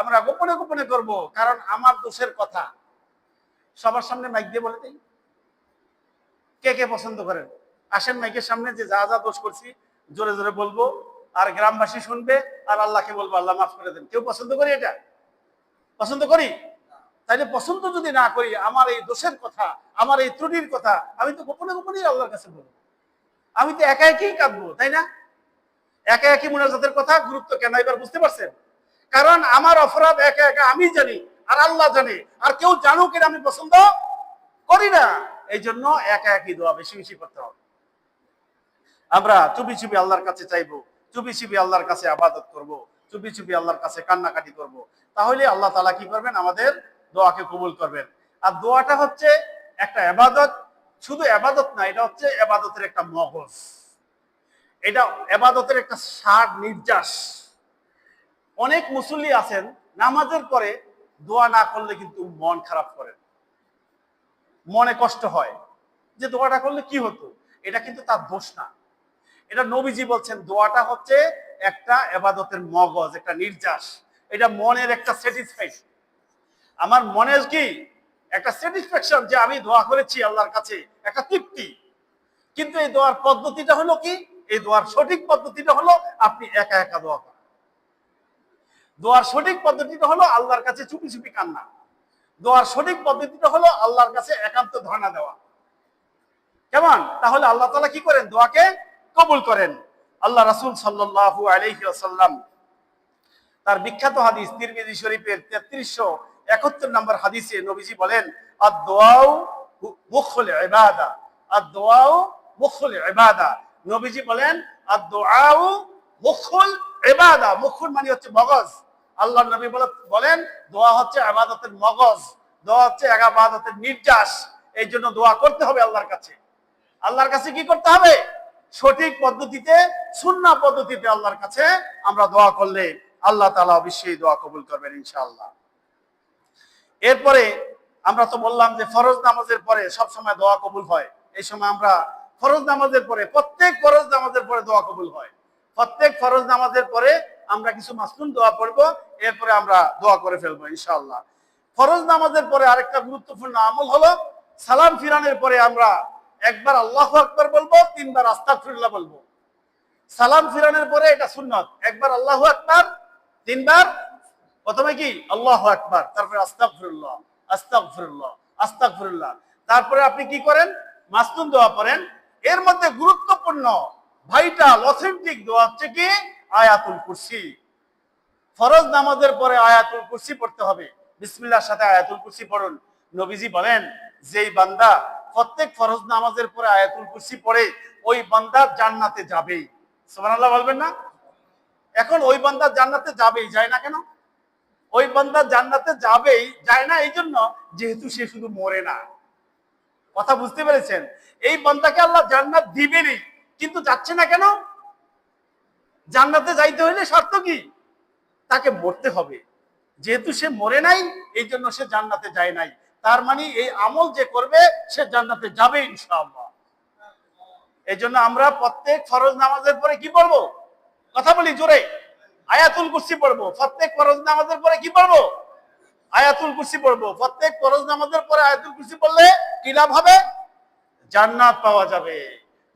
আমরা গোপনে গোপনে করব। কারণ আমার দোষের কথা সবার সামনে মাইক দিয়ে বলে দেই। কে কে পছন্দ করেন? আসেন মাইকের সামনে, যে যা যা দোষ করছি জোরে জোরে বলবো, আর গ্রামবাসী শুনবে, আর আল্লাহকে বলবো আল্লাহ মাফ করে দেন। কেউ পছন্দ করি এটা? পছন্দ করি? তাইলে পছন্দ যদি না করি, আমার এই দোষের কথা, আমার এই ত্রুটির কথা আমি তো গোপনে গোপনেই আল্লাহর কাছে বলবো। আমি তো একা একই কাঁদবো, তাই না? একা একই মুনাজাতের কথা গুরুত্ব কেন এবার বুঝতে পারছেন? কারণ আমার অপরাধ একা একা আমি জানি, আর আল্লাহ জানে, আর কেউ জানুক এটা আমি পছন্দ করি না। এই জন্য একা একই দোয়া বেশি বেশি করতে হবে। আমরা চুপি চুপি আল্লাহর কাছে চাইবো, চুপি চুপি আল্লাহর কাছে আবাদত করব, চুপি চুপি আল্লাহর কাছে কান্নাকাটি করব। তাহলে আল্লাহ তাআলা কি করবেন, আমাদের দোয়াকে কবুল করবেন। আর দোয়াটা হচ্ছে একটা ইবাদত, শুধু ইবাদত না, এটা হচ্ছে ইবাদতের একটা মগজ, এটা ইবাদতের একটা স্বাদ নির্যাস। অনেক মুসল্লি আছেন নামাজের পরে দোয়া না করলে কিন্তু মন খারাপ করেন, মনে কষ্ট হয় যে দোয়াটা করলে কি হতো। এটা কিন্তু তার দোষ না, এটা নবীজি বলছেন দোয়াটা হচ্ছে একটা ইবাদতের মগজ, একটা নির্যাস। এটা মনের একটা স্যাটিসফ্যাকশন, আমার মনের কি একটা স্যাটিসফ্যাকশন যে আমি দোয়া করেছি আল্লাহর কাছে, একটা তৃপ্তি। কিন্তু এই দোয়ার পদ্ধতিটা হলো কি, এই দোয়ার সঠিক পদ্ধতিটা হলো আপনি একা একা দোয়া করেন। দোয়ার সঠিক পদ্ধতিটা হলো আল্লাহর কাছে চুপি চুপি কান্না। দোয়ার সঠিক পদ্ধতিটা হলো আল্লাহর কাছে একান্ত ধর্ণা দেওয়া। কেমন? তাহলে আল্লাহ তাআলা কি করেন, দোয়াকে কবুল করেন। আল্লাহ রাসূল সাল্লাল্লাহু আলাইহি ওয়াসাল্লাম তার বিখ্যাত হাদিস তিরমিজি শরীফের 3371 নম্বর হাদিসে নবীজি বলেন, আদ-দুআউ মুখুল ইবাদা, আদ-দুআউ মুখুল ইবাদা। নবীজি বলেন আদ-দুআউ মুখুল ইবাদা। মুখুল মানে হচ্ছে মগজ। আল্লাহর নবী বলেন দোয়া হচ্ছে ইবাদতের মগজ, দোয়া হচ্ছে ইবাদতের নির্যাস। এই জন্য দোয়া করতে হবে আল্লাহর কাছে। আল্লাহর কাছে কি করতে হবে? সঠিক পদ্ধতিতে, সুন্নাহ পদ্ধতিতে আল্লাহর কাছে আমরা দোয়া করলে আল্লাহ তাআলা অবশ্যই দোয়া কবুল করবেন ইনশাআল্লাহ। এরপরে আমরা তো বললাম যে ফরজ নামাজের পরে সব সময় দোয়া কবুল হয়। এই সময় আমরা ফরজ নামাজের পরে, প্রত্যেক ফরজ নামাজের পরে দোয়া কবুল হয়। প্রত্যেক ফরজ নামাজের পরে আমরা কিছু মাসনুন দোয়া পড়বো, এরপরে আমরা দোয়া করে ফেলবো ইনশাআল্লাহ। ফরজ নামাজের পরে আরেকটা গুরুত্বপূর্ণ আমল হলো সালাম ফিরানোর পরে আমরা একবার আল্লাহু আকবার বলবো, 3 বার আস্তাগফিরুল্লাহ বলবো। সালাম ফিরানোর পরে এটা সুন্নাত, একবার আল্লাহু আকবার, 3 বার প্রথমে কি আল্লাহু আকবার, তারপরে আস্তাগফিরুল্লাহ, আস্তাগফিরুল্লাহ, আস্তাগফিরুল্লাহ। তারপরে আপনি কি করেন, মাসনুন দোয়া পড়েন। এর মধ্যে গুরুত্বপূর্ণ ভাইটাল অথেন্টিক দোয়া হচ্ছে কি আয়াতুল কুরসি। ফরজ নামাজের পরে আয়াতুল কুরসি পড়তে হবে। বিসমিল্লাহর সাথে আয়াতুল কুরসি পড়ুন। নবীজি বলেন যেই বান্দা প্রত্যেক ফরজ নামাজের পরে আয়াতুল কুরসি পড়ে, ওই বান্দা জান্নাতে যাবেই। সুবহানাল্লাহ বলবেন না? এখন ওই বান্দা জান্নাতে যাবেই, যায় না কেন? ওই বান্দা জান্নাতে যাবেই, যায় না এই জন্য যেহেতু সে শুধু মরে না। কথা বুঝতে পেরেছেন? এই বান্দাকে আল্লাহ জান্নাত দিবেনই, কিন্তু যাচ্ছে না কেন? জান্নাতে যাইতে হলে শর্ত কি? তাকে মরতে হবে। যেহেতু সে মরে নাই, এই জন্য সে জান্নাতে যায় নাই। তার মানে এই আমল যে করবে সে জান্নাতে যাবে ইনশাআল্লাহ। এই জন্য আমরা প্রত্যেক ফরজ নামাজের পরে কি পড়বো? কথা বলি জোরে, আয়াতুল কুরসি পড়বো। প্রত্যেক ফরজ নামাজের পরে কি পড়বো? আয়াতুল কুরসি পড়বো। প্রত্যেক ফরজ নামাজের পরে আয়াতুল কুরসি পড়লে কি লাভ হবে? জান্নাত পাওয়া যাবে।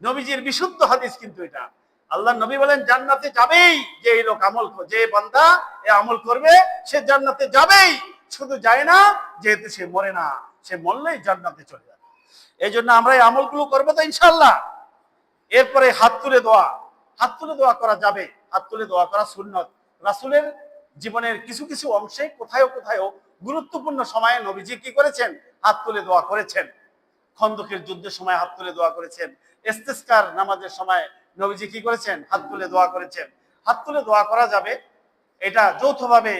নবীজির বিশুদ্ধ হাদিস কিন্তু এটা। আল্লাহ নবী বলেন জান্নাতে যাবেই যে এই লোক আমল, যে বান্দা এই আমল করবে সে জান্নাতে যাবেই। শুধু যায় না যেহেতু সে মরে না, সে মরলেই জান্নাতে চলে যাবে। এই জন্য আমরা এই আমলগুলো করবো তো ইনশাআল্লাহ। এরপরে হাত তুলে দোয়া, হাত তুলে দোয়া করা যাবে। হাত তুলে দোয়া করা সুন্নত। রাসূলের জীবনের কিছু কিছু অংশে কোথাও কোথাও গুরুত্বপূর্ণ সময়ে নবীজি কি করেছেন? হাত তুলে দোয়া করেছেন। খন্দকের যুদ্ধের সময় হাত তুলে দোয়া করেছেন। ইস্তিসকার নামাজের সময় নবীজি কি করেছেন? হাত তুলে দোয়া করেছেন। হাত তুলে দোয়া করা যাবে, এটা যৌথভাবে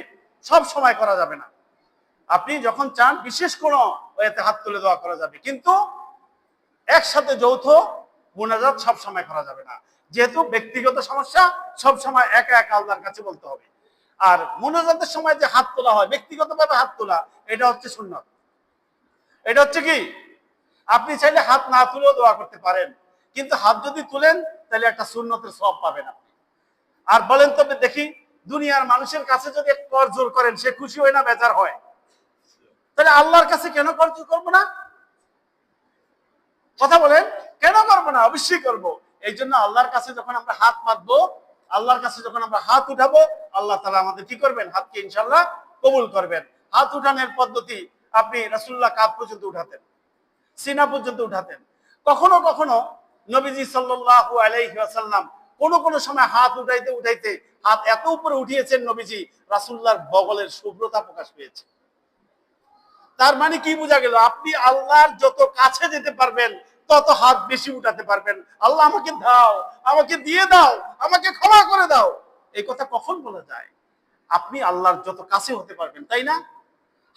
সব সময় করা যাবে না। আপনি যখন চান বিশেষ কোনো ওয়াতে হাত তুলে দোয়া করা যাবে, কিন্তু একসাথে যৌথ মুনাজাত সব সময় করা যাবে না। যেহেতু ব্যক্তিগত সমস্যা, সব সময় একা একা আল্লাহর কাছে বলতে হবে। আর মুনাজাতের সময় যে হাত তোলা হয়, ব্যক্তিগতভাবে হাত তোলা, এটা হচ্ছে সুন্নাত। এটা হচ্ছে কি, আপনি চাইলে হাত না তুলেও দোয়া করতে পারেন, কিন্তু হাত যদি তুলেন তাহলে একটা সুন্নতের সওয়াব পাবেন আপনি। আর বলেন তবে দেখি, দুনিয়ার মানুষের কাছে যদি করজোর করেন, সে খুশি হয় না বেজার হয়? তাহলে আল্লাহর কাছে কেন করজোর করবো না? কথা বলেন, কেন করবো না? অবশ্যই করবো। এই জন্য আল্লাহর কাছে যখন আমরা হাত পাতবো, আল্লাহর কাছে যখন আমরা হাত উঠাবো, আল্লাহ তাআলা আমাদের কি করবেন? হাতকে ইনশাআল্লাহ কবুল করবেন। হাত উঠানোর পদ্ধতি, আপনি রাসূলুল্লাহ কাঁধ পর্যন্ত উঠাতেন, সিনা পর্যন্ত উঠাতেন। কখনো কখনো নবীজি সাল্লাল্লাহু আলাইহি ওয়াসাল্লাম কোন সময় হাত উঠাইতে উঠাইতে হাত এত উপরে উঠিয়েছেন, নবীজি রাসূলুল্লাহর বগলের শুভ্রতা প্রকাশ পেয়েছে। তার মানে কি বোঝা গেল? আপনি আল্লাহর যত কাছে যেতে পারবেন, তত হাত বেশি উঠাতে পারবেন। আল্লাহ আমাকে দাও, আমাকে দিয়ে দাও, আমাকে ক্ষমা করে দাও, এই কথা কখন বলা যায়? আপনি আল্লাহর যত কাছে হতে পারবেন, তাই না?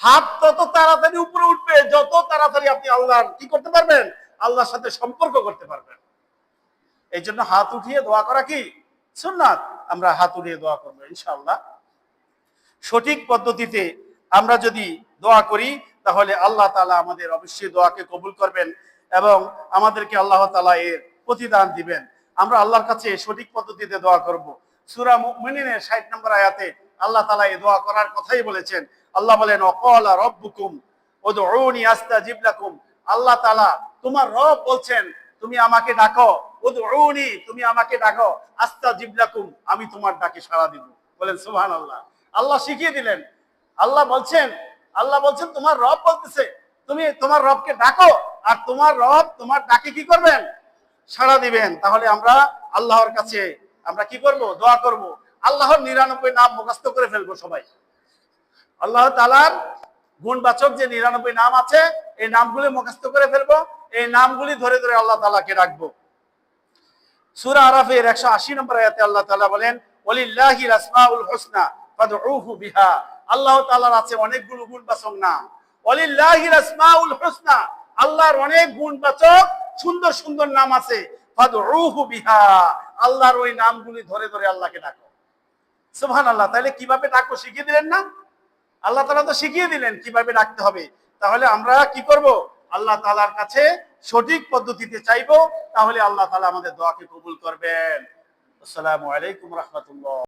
হাত তত তাড়াতাড়ি উপরে উঠবে যত তাড়াতাড়ি আপনি আল্লাহর কি করতে পারবেন? আল্লাহর সাথে সম্পর্ক করতে পারবেন। এই জন্য হাত উঠিয়ে দোয়া করা কি সুন্নাত। আমরা হাত উঠিয়ে দোয়া করবো ইনশাআল্লাহ। সঠিক পদ্ধতিতে আমরা যদি দোয়া করি, তাহলে আল্লাহ তাআলা আমাদের অবশ্যই দোয়াকে কবুল করবেন এবং আমাদেরকে আল্লাহ তাআলা এর প্রতিদান দিবেন। আমরা আল্লাহর কাছে সঠিক পদ্ধতিতে দোয়া করব। সূরা মুমিনের 60 নম্বর আয়াতে আল্লাহ তাআলা এই দোয়া করার কথাই বলেছেন। আল্লাহ বলেন, ওয়াকালা রাব্বুকুম উদউনি আস্তাজিব লাকুম। আল্লাহ তাআলা, তোমার রব বলছেন, তুমি আমাকে ডাকো, উদউনি, তুমি আমাকে ডাকো, আস্তাজিব লাকুম, আমি তোমার ডাকে সাড়া দিব। বলেন সুবহানাল্লাহ। আল্লাহ শিখিয়ে দিলেন। আল্লাহ বলছেন তোমার রব বলতেছে, তুমি তোমার রবকে ডাকো, আর তোমার রব তোমার ডাকে কি করবেন? সাড়া দিবেন। তাহলে আমরা আল্লাহর কাছে আমরা কি করব? দোয়া করব। আল্লাহর 99 নাম মুখস্থ করে ফেলবো সবাই। আল্লাহ তাআলার গুণবাচক যে 99 নাম আছে, এই নামগুলি মুখস্থ করে ফেলবো। এই নামগুলি ধরে ধরে আল্লাহ তাআলাকে ডাকবো। সূরা আরাফের 180 নম্বর আয়াতে আল্লাহ তাআলা বলেন, ওয়ালিল্লাহিল আসমাউল হুসনা ফাদউহু বিহা। আল্লাহ তাআলার আছে অনেকগুলো গুণবাচক নাম। ওয়ালিল্লাহিল আসমাউল হুসনা, আল্লাহর অনেক গুণবাচক সুন্দর সুন্দর নাম আছে। ফাদউহু বিহা, আল্লাহর ওই নামগুলি ধরে ধরে আল্লাহকে ডাকো। সুবহানাল্লাহ। তাহলে কিভাবে ডাকবো শিখিয়ে দিলেন না? আল্লাহ তাআলা তো শিখিয়ে দিলেন কিভাবে ডাকতে হবে। তাহলে আমরা কি করব? আল্লাহ তাআলার কাছে সঠিক পদ্ধতিতে চাইবো, তাহলে আল্লাহ তাআলা আমাদের দোয়াকে কবুল করবেন। আসসালামু আলাইকুম রাহমাতুল্লাহ।